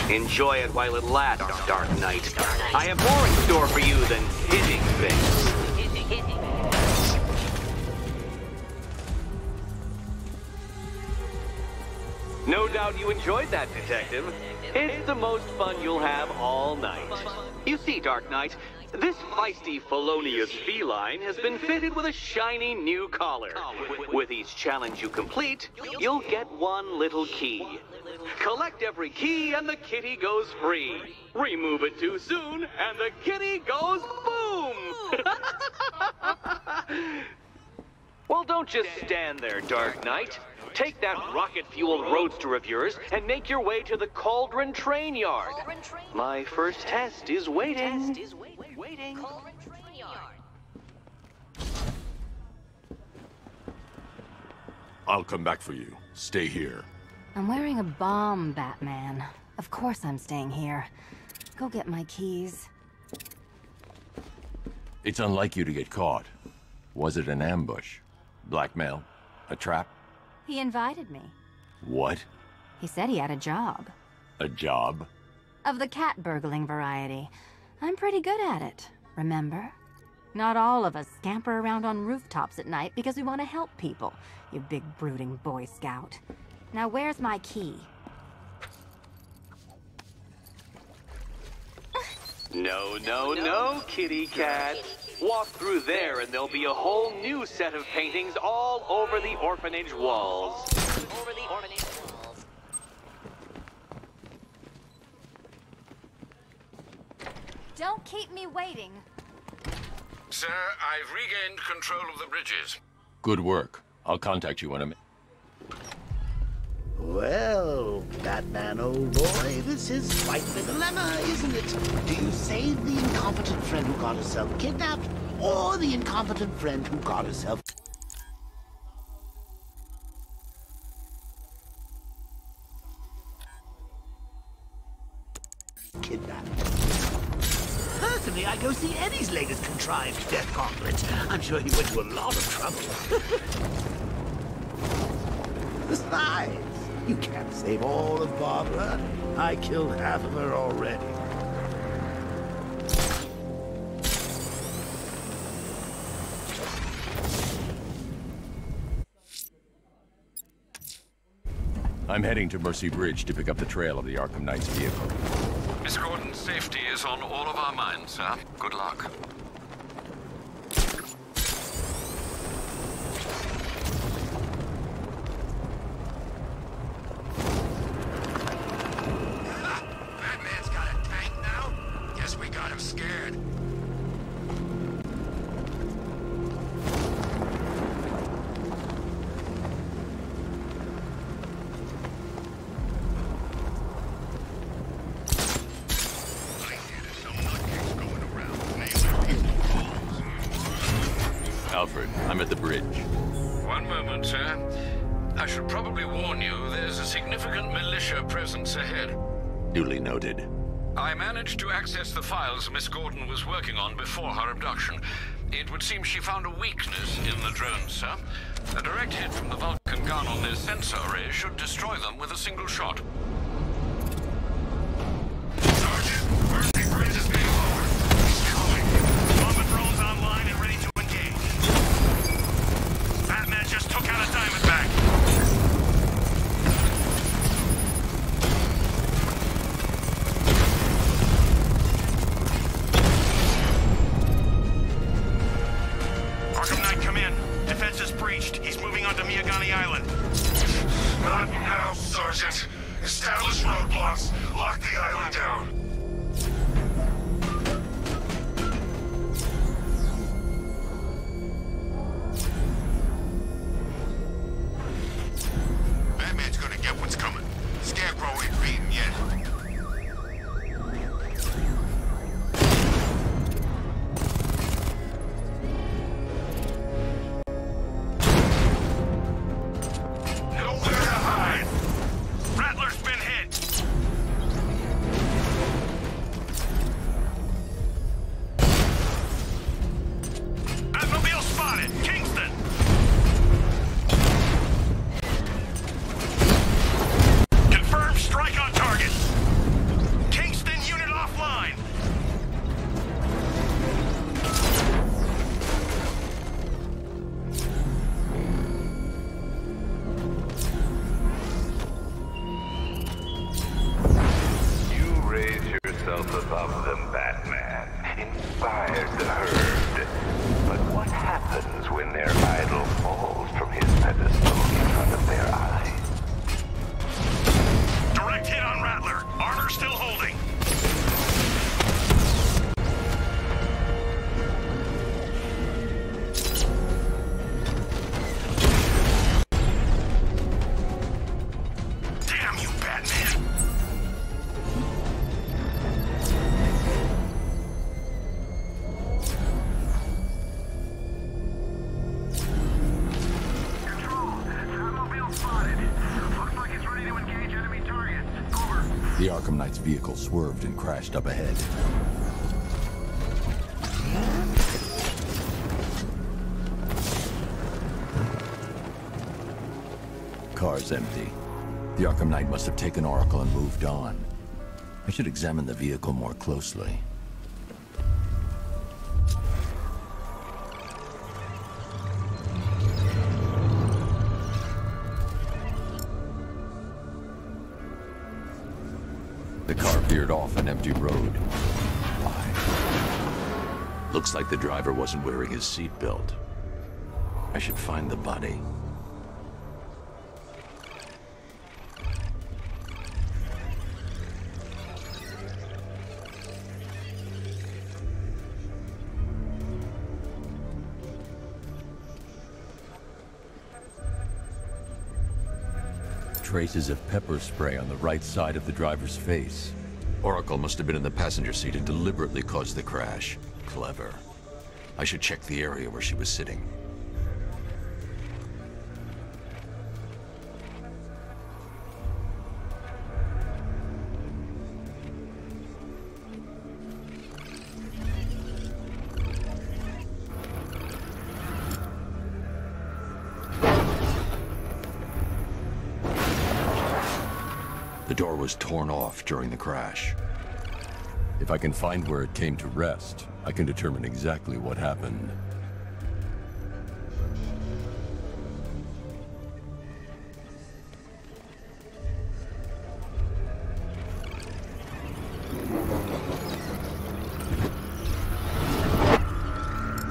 Enjoy it while it lasts, Dark Knight. I have more in store for you than hitting things. No doubt you enjoyed that, Detective. It's the most fun you'll have all night. You see, Dark Knight, this feisty, felonious feline has been fitted with a shiny new collar. With each challenge you complete, you'll get one little key. Collect every key and the kitty goes free. Remove it too soon and the kitty goes boom! Well, don't just stand there, Dark Knight. Take that rocket-fueled roadster of yours and make your way to the Cauldron Train Yard. My first test is waiting. I'll come back for you. Stay here. I'm wearing a bomb, Batman. Of course I'm staying here. Go get my keys. It's unlike you to get caught. Was it an ambush? Blackmail? A trap? He invited me. What? He said he had a job. A job? Of the cat burgling variety. I'm pretty good at it, remember? Not all of us scamper around on rooftops at night because we want to help people, you big brooding Boy Scout. Now where's my key? No, no, no, kitty cat. Walk through there and there'll be a whole new set of paintings all over the orphanage walls. Over the orphanage walls. Don't keep me waiting. Sir, I've regained control of the bridges. Good work. I'll contact you in a minute. Well, Batman, old boy, this is quite the dilemma, isn't it? Do you save the incompetent friend who got herself kidnapped, or the incompetent friend who got herself kidnapped? Personally, I go see Eddie's latest contrived death gauntlet. I'm sure he went to a lot of trouble. Besides, you can't save all of Barbara. I killed half of her already. I'm heading to Mercy Bridge to pick up the trail of the Arkham Knight's vehicle. Miss Gordon's safety is on all of our minds, sir. Good luck. Batman's got a tank now? Guess we got him scared. Alfred, I'm at the bridge. One moment, sir. I should probably warn you, there's a significant militia presence ahead. Duly noted. I managed to access the files Miss Gordon was working on before her abduction. It would seem she found a weakness in the drones, sir. A direct hit from the Vulcan gun on their sensor array should destroy them with a single shot. Sergeant, Mercy Bridge is being lowered. He's coming. Bomber drones online and ready to engage. Batman just took out a Diamondback. Arkham Knight, come in. Defense is breached. He's moving onto Miyagani Island. Not now, Sergeant. Establish roadblocks. Lock the island down. Batman's gonna get what's coming. Scarecrow ain't beaten yet. Nowhere to hide. Rattler's been hit. Batmobile spotted. Kingston. Confirmed strike on target. Kingston unit offline. You raise yourself above them, Batman. Inspired the herd. But what happens when their idol falls from his pedestal in front of their eyes? Direct hit on Rattler. Armor still holding. Damn you, Batman. The Arkham Knight's vehicle swerved and crashed up ahead. Car's empty. The Arkham Knight must have taken Oracle and moved on. I should examine the vehicle more closely. The car veered off an empty road. Why? Looks like the driver wasn't wearing his seatbelt. I should find the body. Traces of pepper spray on the right side of the driver's face. Oracle must have been in the passenger seat and deliberately caused the crash. Clever. I should check the area where she was sitting. The door was torn off during the crash. If I can find where it came to rest, I can determine exactly what happened.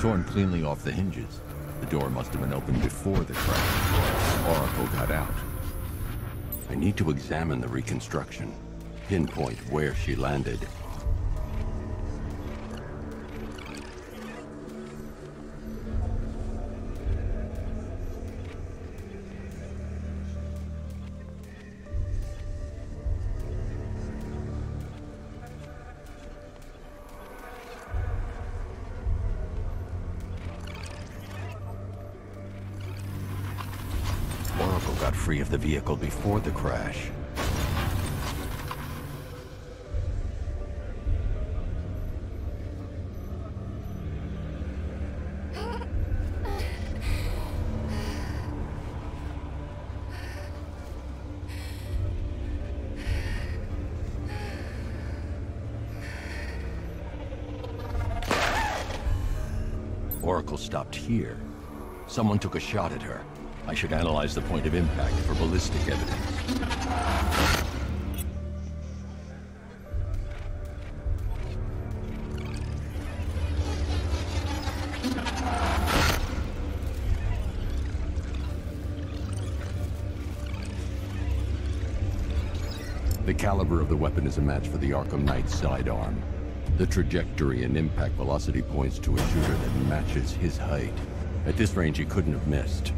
Torn cleanly off the hinges. The door must have been opened before the crash. Oracle got out. I need to examine the reconstruction, pinpoint where she landed. Oracle got free of the vehicle before the crash. Oracle stopped here. Someone took a shot at her. I should analyze the point of impact for ballistic evidence. The caliber of the weapon is a match for the Arkham Knight's sidearm. The trajectory and impact velocity points to a shooter that matches his height. At this range, he couldn't have missed.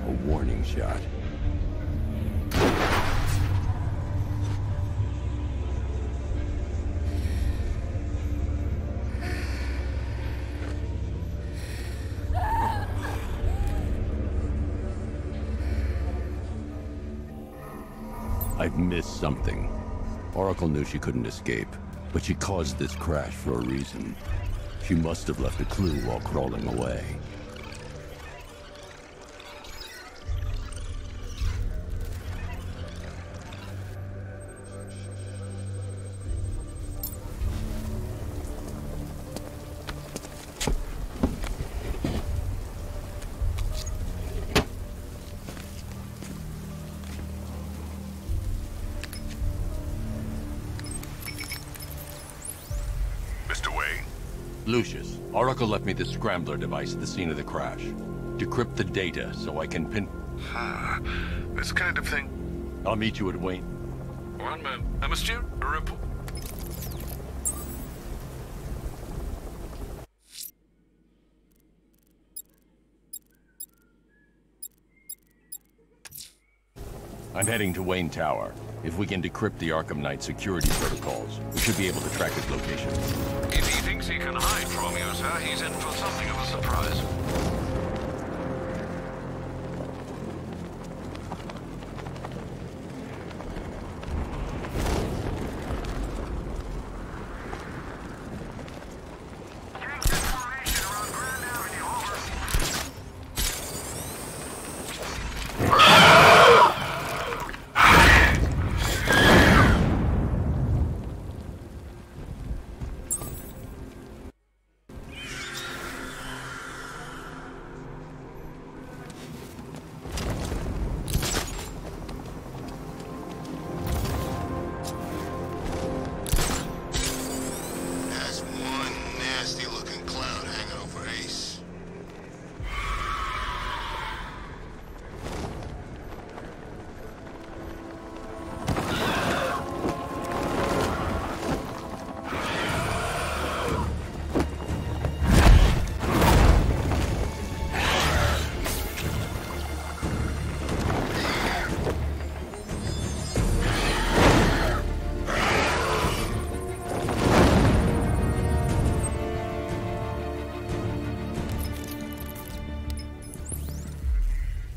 A warning shot. I've missed something. Oracle knew she couldn't escape, but she caused this crash for a reason. She must have left a clue while crawling away. Lucius, Oracle left me the scrambler device at the scene of the crash. Decrypt the data so I can pin... This kind of thing... I'll meet you at Wayne. One moment. Monsieur, a report. I'm heading to Wayne Tower. If we can decrypt the Arkham Knight security protocols, we should be able to track his location. If he thinks he can hide from you, sir, he's in for something of a surprise.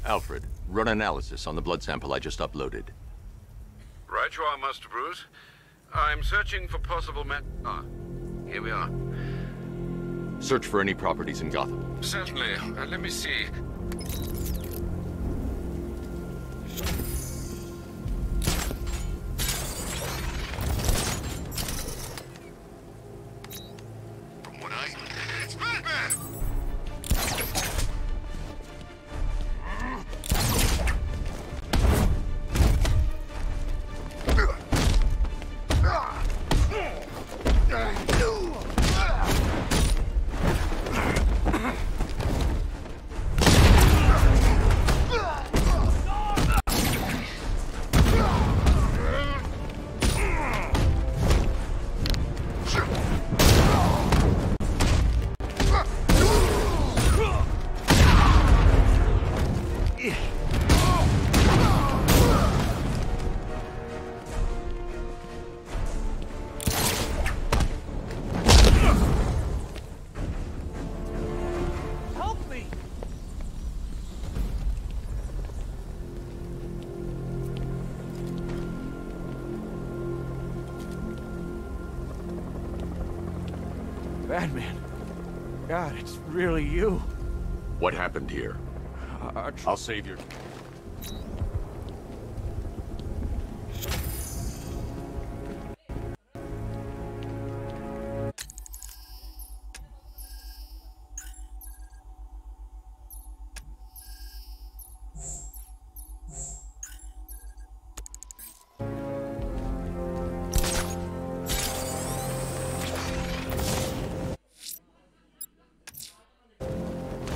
Alfred, run analysis on the blood sample I just uploaded. Right you are, Master Bruce. I'm searching for possible here we are. Search for any properties in Gotham. Certainly. Let me see. From what it's Batman! Batman. God, it's really you. What happened here? I'll save your...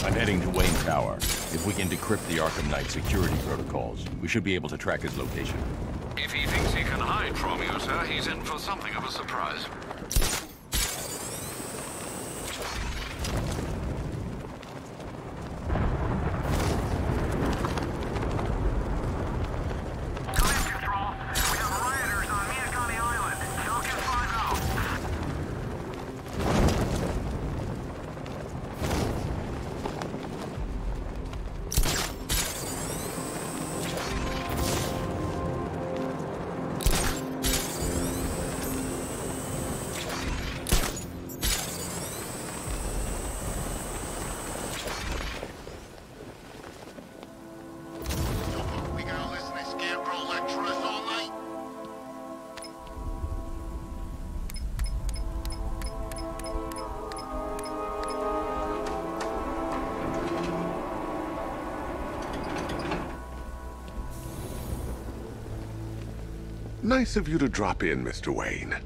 I'm heading to Wayne Tower. If we can decrypt the Arkham Knight security protocols, we should be able to track his location. If he thinks he can hide from you, sir, he's in for something of a surprise. Nice of you to drop in, Mr. Wayne.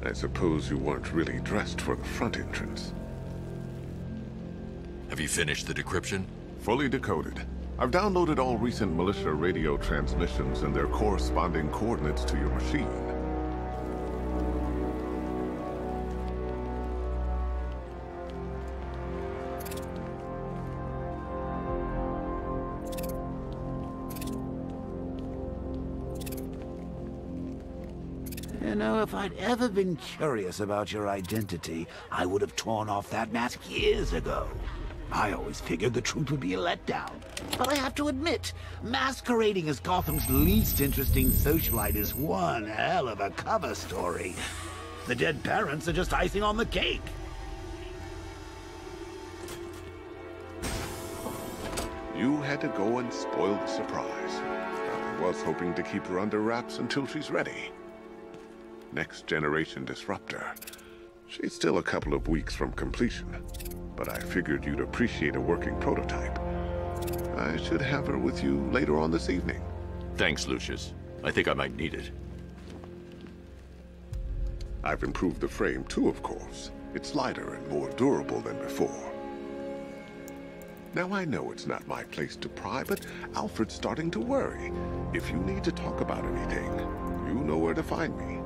I suppose you weren't really dressed for the front entrance. Have you finished the decryption? Fully decoded. I've downloaded all recent militia radio transmissions and their corresponding coordinates to your machine. You know, if I'd ever been curious about your identity, I would have torn off that mask years ago. I always figured the truth would be a letdown. But I have to admit, masquerading as Gotham's least interesting socialite is one hell of a cover story. The dead parents are just icing on the cake. You had to go and spoil the surprise. I was hoping to keep her under wraps until she's ready. Next generation disruptor. She's still a couple of weeks from completion, but I figured you'd appreciate a working prototype. I should have her with you later on this evening. Thanks, Lucius. I think I might need it. I've improved the frame too, of course. It's lighter and more durable than before. Now I know it's not my place to pry, but Alfred's starting to worry. If you need to talk about anything, you know where to find me.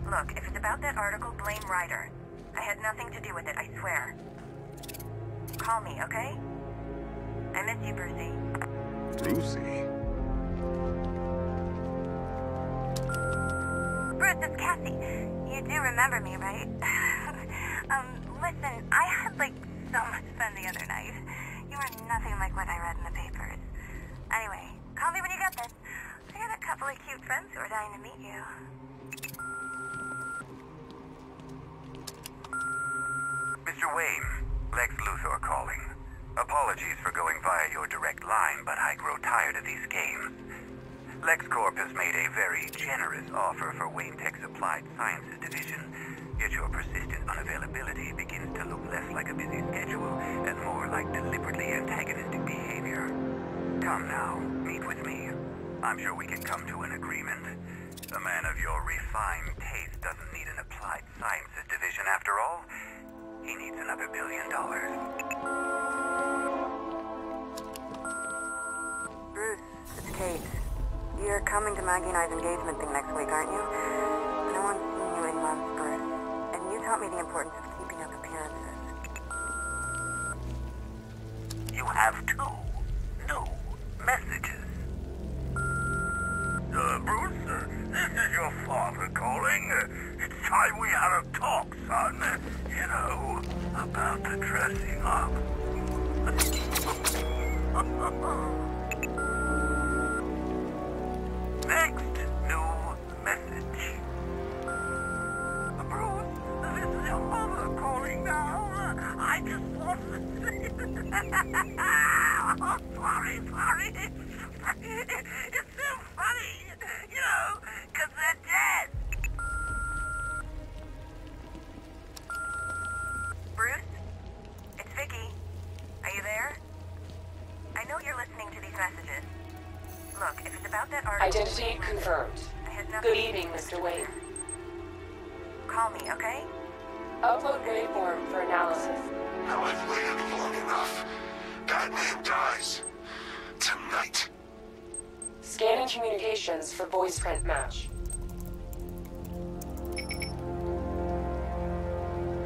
Look, if it's about that article, blame Ryder. I had nothing to do with it, I swear. Call me, okay? I miss you, Brucey. Brucey? Bruce, it's Cassie. You do remember me, right? Listen, I had, so much fun the other night. You are nothing like what I read in the papers. Anyway, call me when you get this. I got a couple of cute friends who are dying to meet you. Mr. Wayne, Lex Luthor calling. Apologies for going via your direct line, but I grow tired of these games. LexCorp has made a very generous offer for Wayne Tech's Applied Sciences Division, yet your persistent unavailability begins to look less like a busy schedule and more like deliberately antagonistic behavior. Come now, meet with me. I'm sure we can come to an agreement. A man of your refined taste doesn't need an Applied Sciences Division after all. He needs another $1 billion. Bruce, it's Kate. You're coming to Maggie and I's engagement thing next week, aren't you? No one's seen you in months, Bruce. And you taught me the importance of keeping up appearances. You have 2 new messages. Bruce, this is your father calling. It's time we had a talk, son. You know, about the dressing up. Next new message. Bruce, this is your mother calling now. I just want to say... Oh, sorry. It's so funny, you know, because they're dead. Bruce? It's Vicky. Are you there? I know you're listening to these messages. Look, if it's about that article... Identity confirmed. Good evening, Mr. Wayne. Call me, okay? Upload waveform for analysis. Now I've waited long enough. Batman dies. Tonight. Scanning communications for voice print match.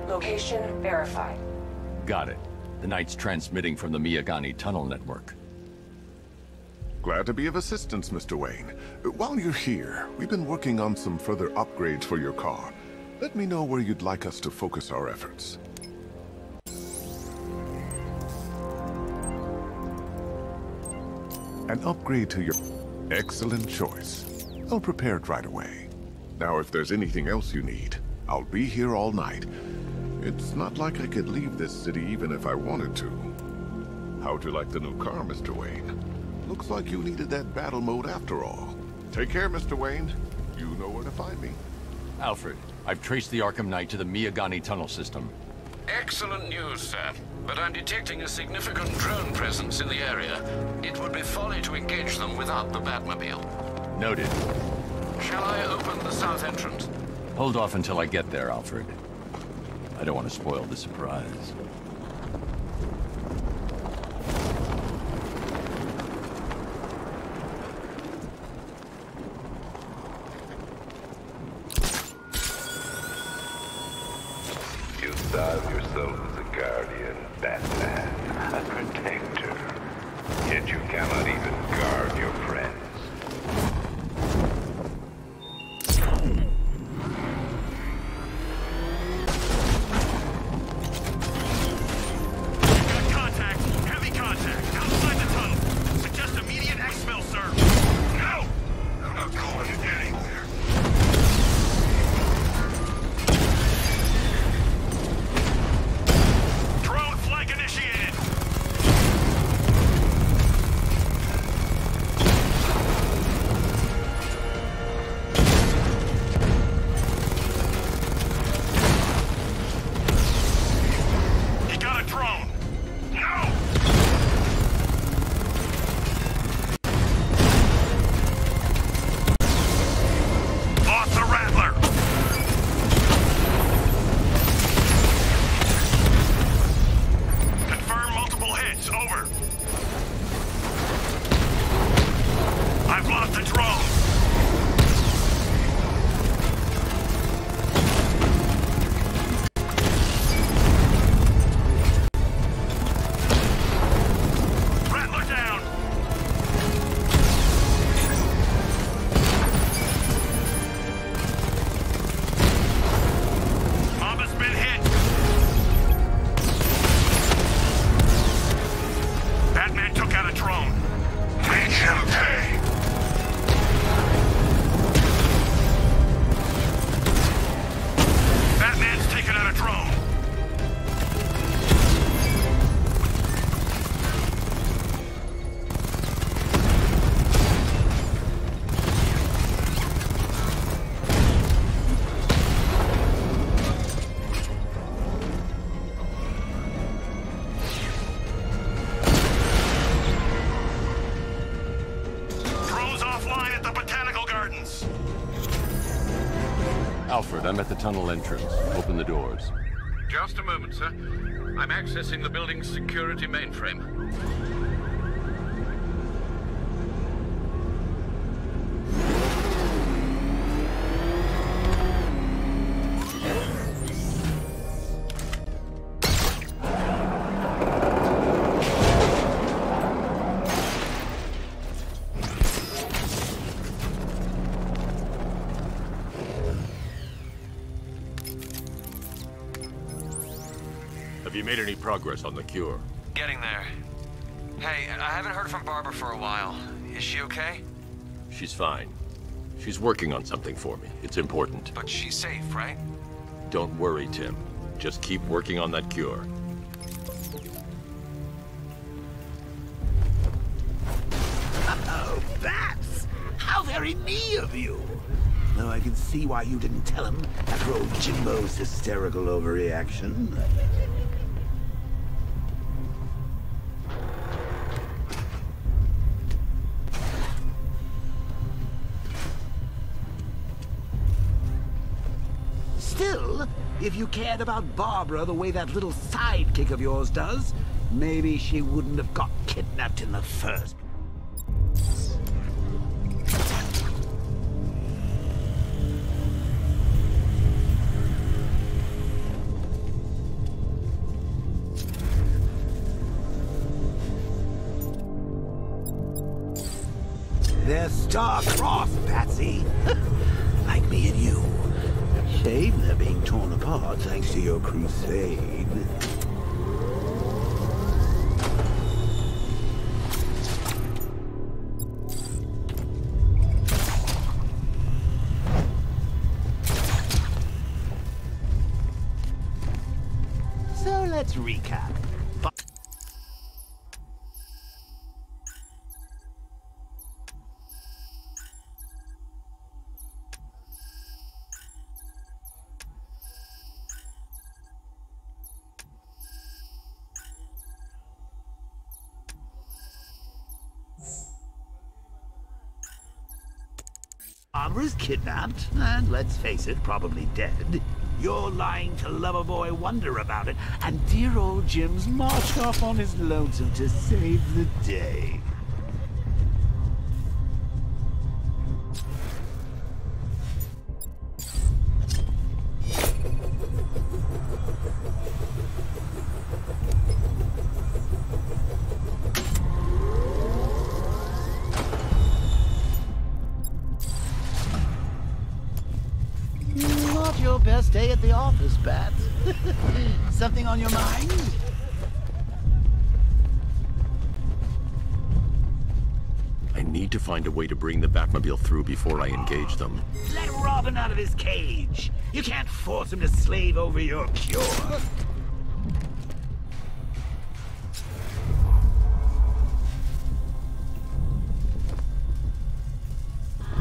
Location verified. Got it. The Knight's transmitting from the Miyagani tunnel network. Glad to be of assistance, Mr. Wayne. While you're here, we've been working on some further upgrades for your car. Let me know where you'd like us to focus our efforts. An upgrade to your... Excellent choice. I'll prepare it right away. Now, if there's anything else you need, I'll be here all night. It's not like I could leave this city even if I wanted to. How'd you like the new car, Mr. Wayne? Looks like you needed that battle mode after all. Take care, Mr. Wayne. You know where to find me. Alfred, I've traced the Arkham Knight to the Miyagani tunnel system. Excellent news, sir. But I'm detecting a significant drone presence in the area. It would be folly to engage them without the Batmobile. Noted. Shall I open the south entrance? Hold off until I get there, Alfred. I don't want to spoil the surprise. You style yourself as a guardian, Batman, a protector. Yet you cannot even guard your friends. at the Botanical Gardens. Alfred, I'm at the tunnel entrance. Open the doors. Just a moment, sir. I'm accessing the building's security mainframe. Have you made any progress on the cure? Getting there. Hey, I haven't heard from Barbara for a while. Is she okay? She's fine. She's working on something for me. It's important. But she's safe, right? Don't worry, Tim. Just keep working on that cure. Oh, Bats! How very me of you! Though I can see why you didn't tell him after old Jimbo's hysterical overreaction. Still, if you cared about Barbara the way that little sidekick of yours does, maybe she wouldn't have got kidnapped in the first. They're star-crossed, Patsy. Like me and you. Shame they're being torn apart thanks to your crusade. So let's recap. Barbara's kidnapped, and let's face it, probably dead. You're lying to Loverboy Wonder about it, and dear old Jim's marched off on his lonesome to save the day. Not your best day at the office, Bat. Something on your mind? I need to find a way to bring the Batmobile through before I engage them. Let Robin out of his cage. You can't force him to slave over your cure.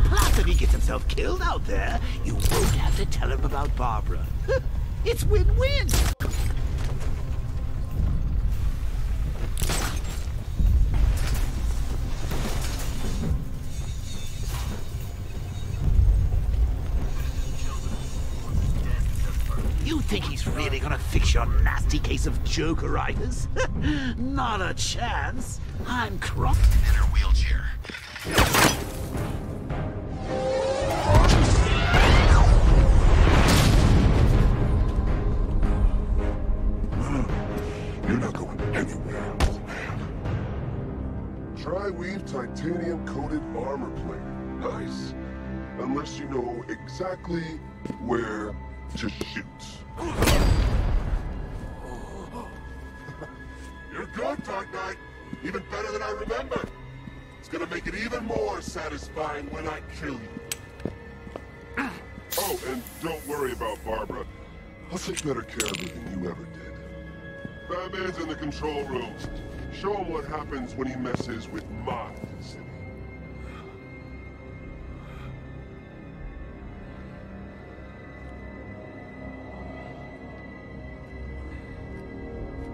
Plus, if he gets himself killed out there, you won't have to tell him about Barbara. It's win-win. You think he's really gonna fix your nasty case of Jokeritis? Not a chance. I'm crossed in her wheelchair. You're not going anywhere, old man. Tri-weave titanium-coated armor plate. Nice. Unless you know exactly where to shoot. You're good, Dark Knight. Even better than I remember. It's gonna make it even more satisfying when I kill you. Oh, and don't worry about Barbara. I'll take better care of her than you ever did. Batman's in the control room. Show him what happens when he messes with my city.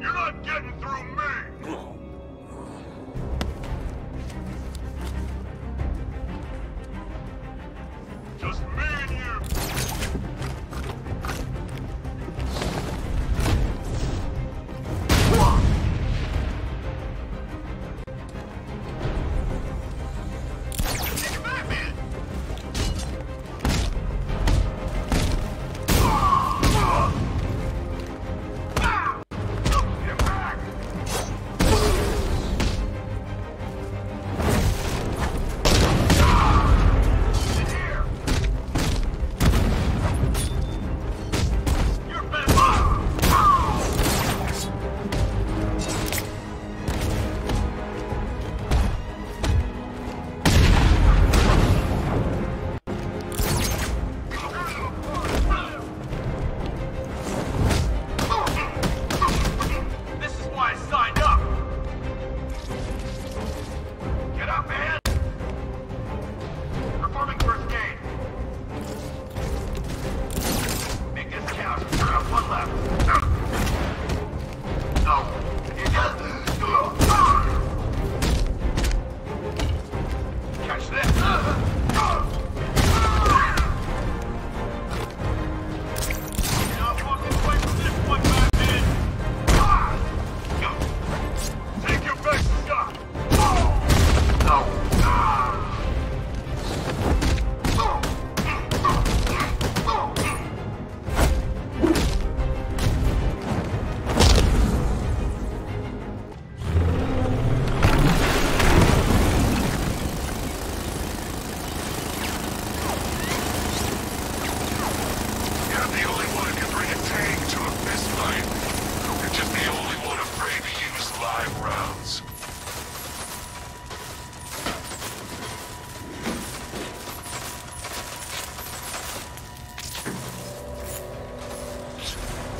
You're not getting through me!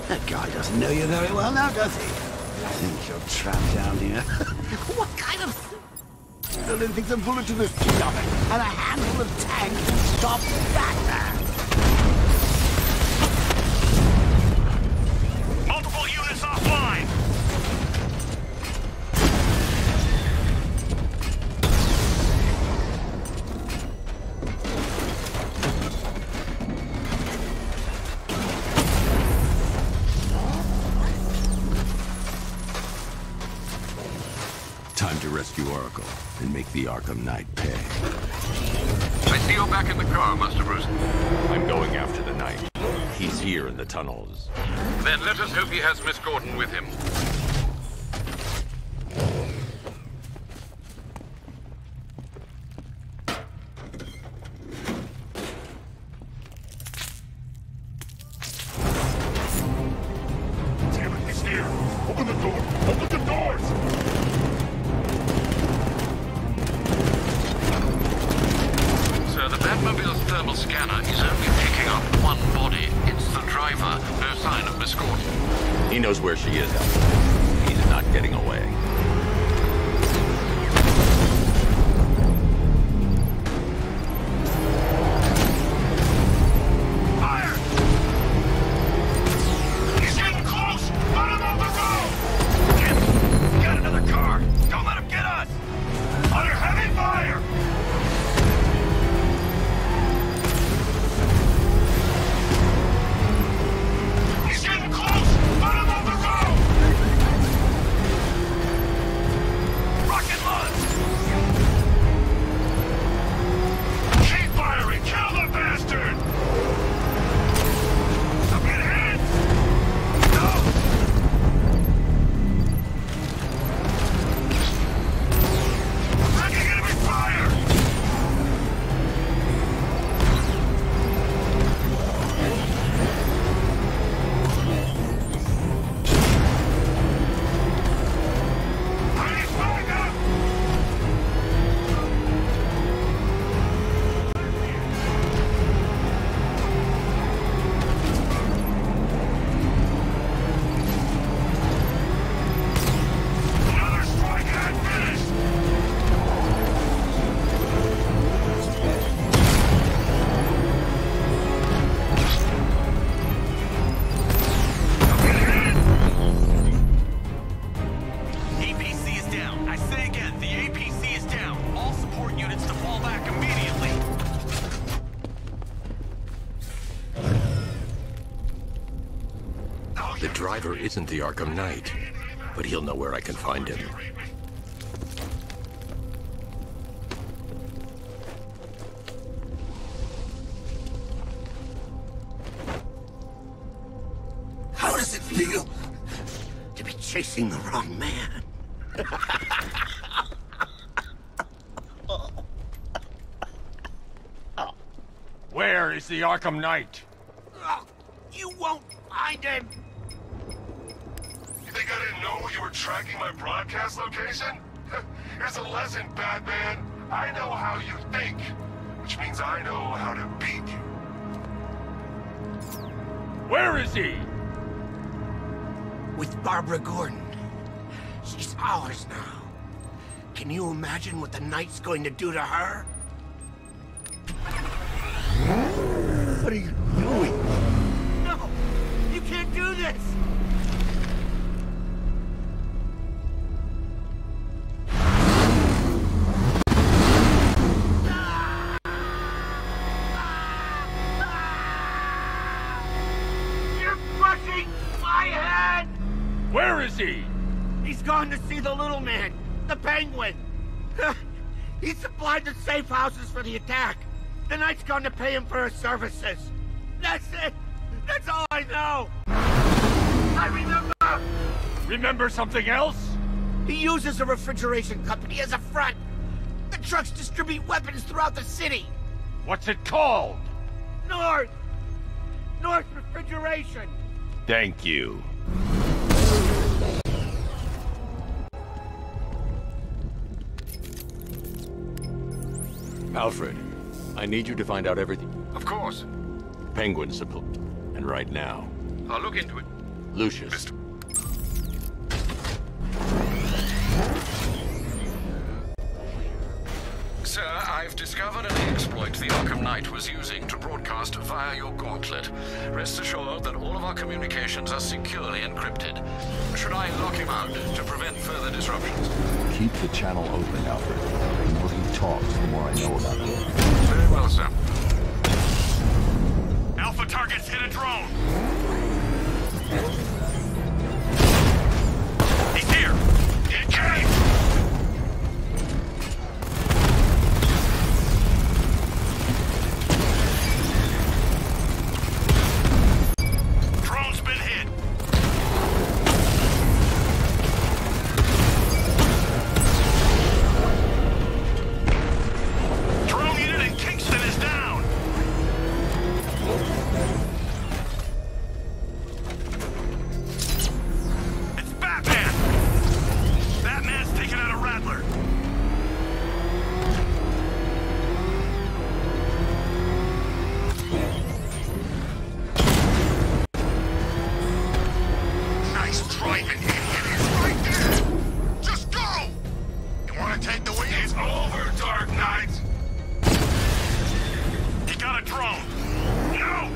That guy doesn't know you very well now, does he? I think you're trapped down here. What kind of... I don't think a bullet to the stomach and a handful of tanks can stop Batman. Multiple units offline! Time to rescue Oracle and make the Arkham Knight pay. I see you're back in the car, Master Bruce. I'm going after the Knight. He's here in the tunnels. Then let us hope he has Miss Gordon with him. Damn it, he's here! Open the door! Open the doors! Sir, the Batmobile's thermal scanner is only picking up one body. It's the driver. No sign of Miss Gordon. He knows where she is. He's not getting away. Fire! He's getting close! Let him on the road! Get another car! Don't let him get us! Under heavy fire! He's getting close! Let him on the road! Rocket launch! Keep firing! Kill the bastard! Get hit! No! Taking enemy fire! He's back up! Another strike and finished! APC is down. I say again, the APC is down. All support units to fall back immediately. The driver isn't the Arkham Knight, but he'll know where I can find him. How does it feel to be chasing the wrong man? Where is the Arkham Knight? You won't find him! You think I didn't know you were tracking my broadcast location? Here's a lesson, Batman. I know how you think, which means I know how to beat you. Where is he? With Barbara Gordon. She's ours now. Can you imagine what the Knight's going to do to her? What are you doing? No! You can't do this! You're crushing my head! Where is he? He's gone to see the little man, the Penguin. He supplied the safe houses for the attack. The Knight's gone to pay him for his services. That's it. That's all I know. I remember. Remember something else? He uses a refrigeration company as a front. The trucks distribute weapons throughout the city. What's it called? North Refrigeration. Thank you. Alfred, I need you to find out everything. Of course. Penguin supply. And right now. I'll look into it. Lucius. Sir, I've discovered an exploit the Arkham Knight was using to broadcast via your gauntlet. Rest assured that all of our communications are securely encrypted. Should I lock him out to prevent further disruptions? Keep the channel open, Alfred. The more he talks, the more I know about him. Very well, sir. Alpha targets hit a drone. He's here. Engage! Drone's been hit. Drone unit in Kingston is down. It's Batman! Batman's taken out a Rattler. Nice driving, idiot. It's right there. Just go. You want to take the wheel? It's over, Dark Knight. He got a drone. No!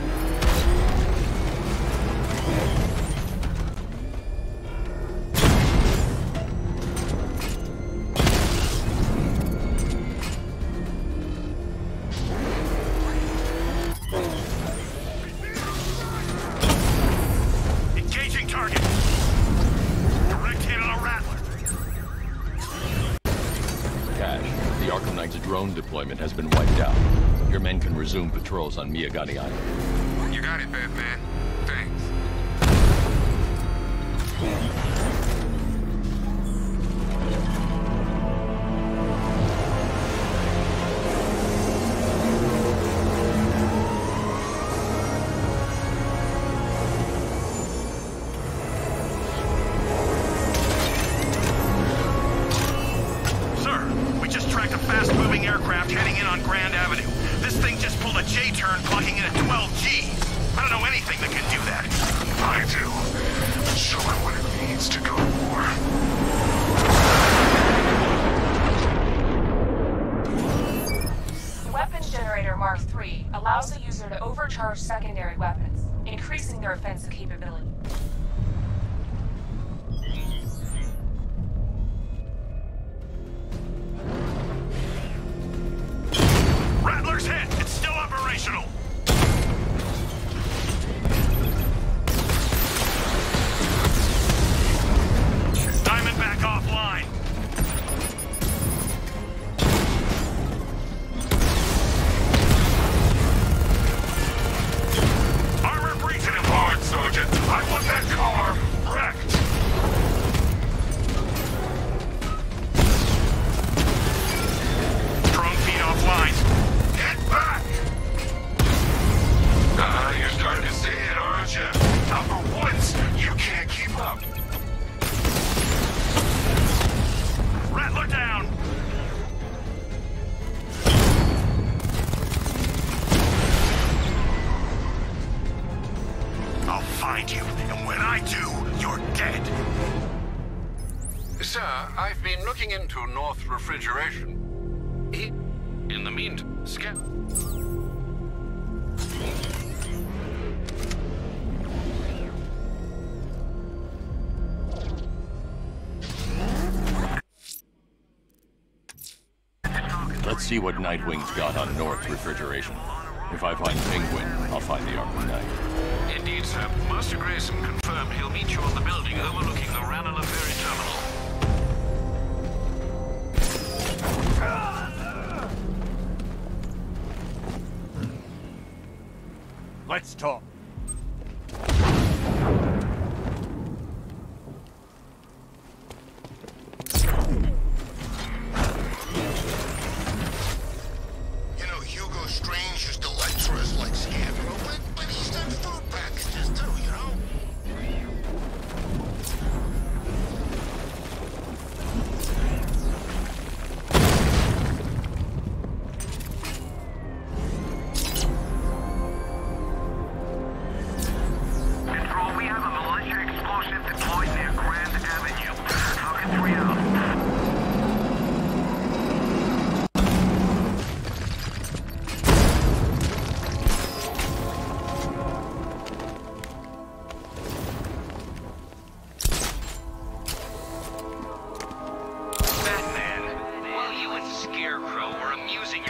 Engaging target. Direct hit on a Rattler. Cash, the Arkham Knight's drone deployment has been wiped out. Your men can resume patrols on Miyagani Island. You got it, Batman. Thanks. Sir, we just tracked a fast-moving aircraft heading in on Grand Avenue. This thing just pulled a J-turn, clocking in at 12 Gs. I don't know anything that can do that. I do. Show it what it means to go to war. The weapons generator Mark III allows the user to overcharge secondary weapons, increasing their offensive capability. Rattler's hit! It's still operational! Diamondback offline. Armor breaching him hard, Sergeant. I want that car wrecked. Drone feed offline. Get back! You're starting to see it, aren't you? Now for once, you can't keep up. Rattler down. I'll find you, and when I do, you're dead. Sir, I've been looking into North Refrigeration. In the meantime, Let's see what Nightwing's got on North Refrigeration. If I find Penguin, I'll find the Arkham Knight. Indeed, sir. Master Grayson confirmed he'll meet you on the building overlooking the Ranelagh Ferry Terminal. Let's talk. You know, Hugo Strange used to lecture us like Scarecrow, but he's done food packages too, you know?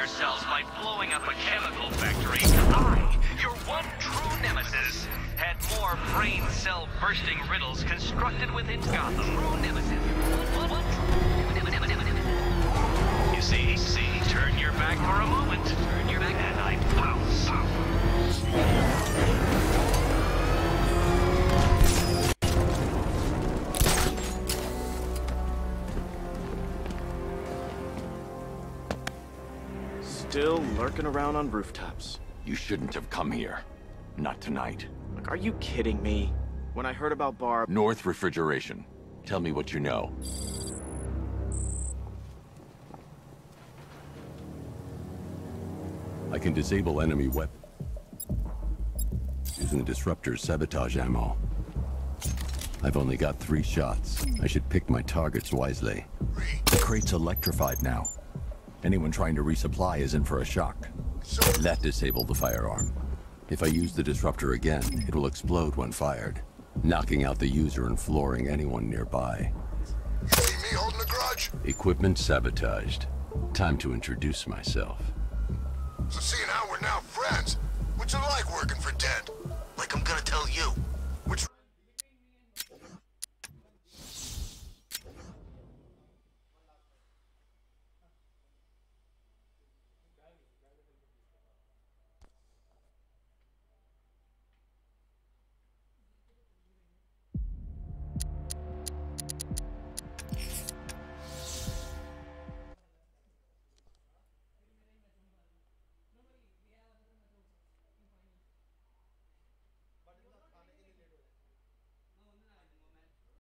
yourselves by blowing up a chemical factory, I, your one true nemesis, had more brain cell bursting riddles constructed within Gotham. True nemesis. You see, turn your back for a moment. Turn your back and I pounce. Still lurking around on rooftops. You shouldn't have come here. Not tonight. Like, are you kidding me? When I heard about Barb... North Refrigeration. Tell me what you know. I can disable enemy weapons using the disruptor's sabotage ammo. I've only got 3 shots. I should pick my targets wisely. The crate's electrified now. Anyone trying to resupply is in for a shock. That disabled the firearm. If I use the disruptor again, it will explode when fired, knocking out the user and flooring anyone nearby. You see me holding a grudge? Equipment sabotaged. Time to introduce myself. So seeing how we're now friends, what's it like working for Dent? Like I'm gonna tell you.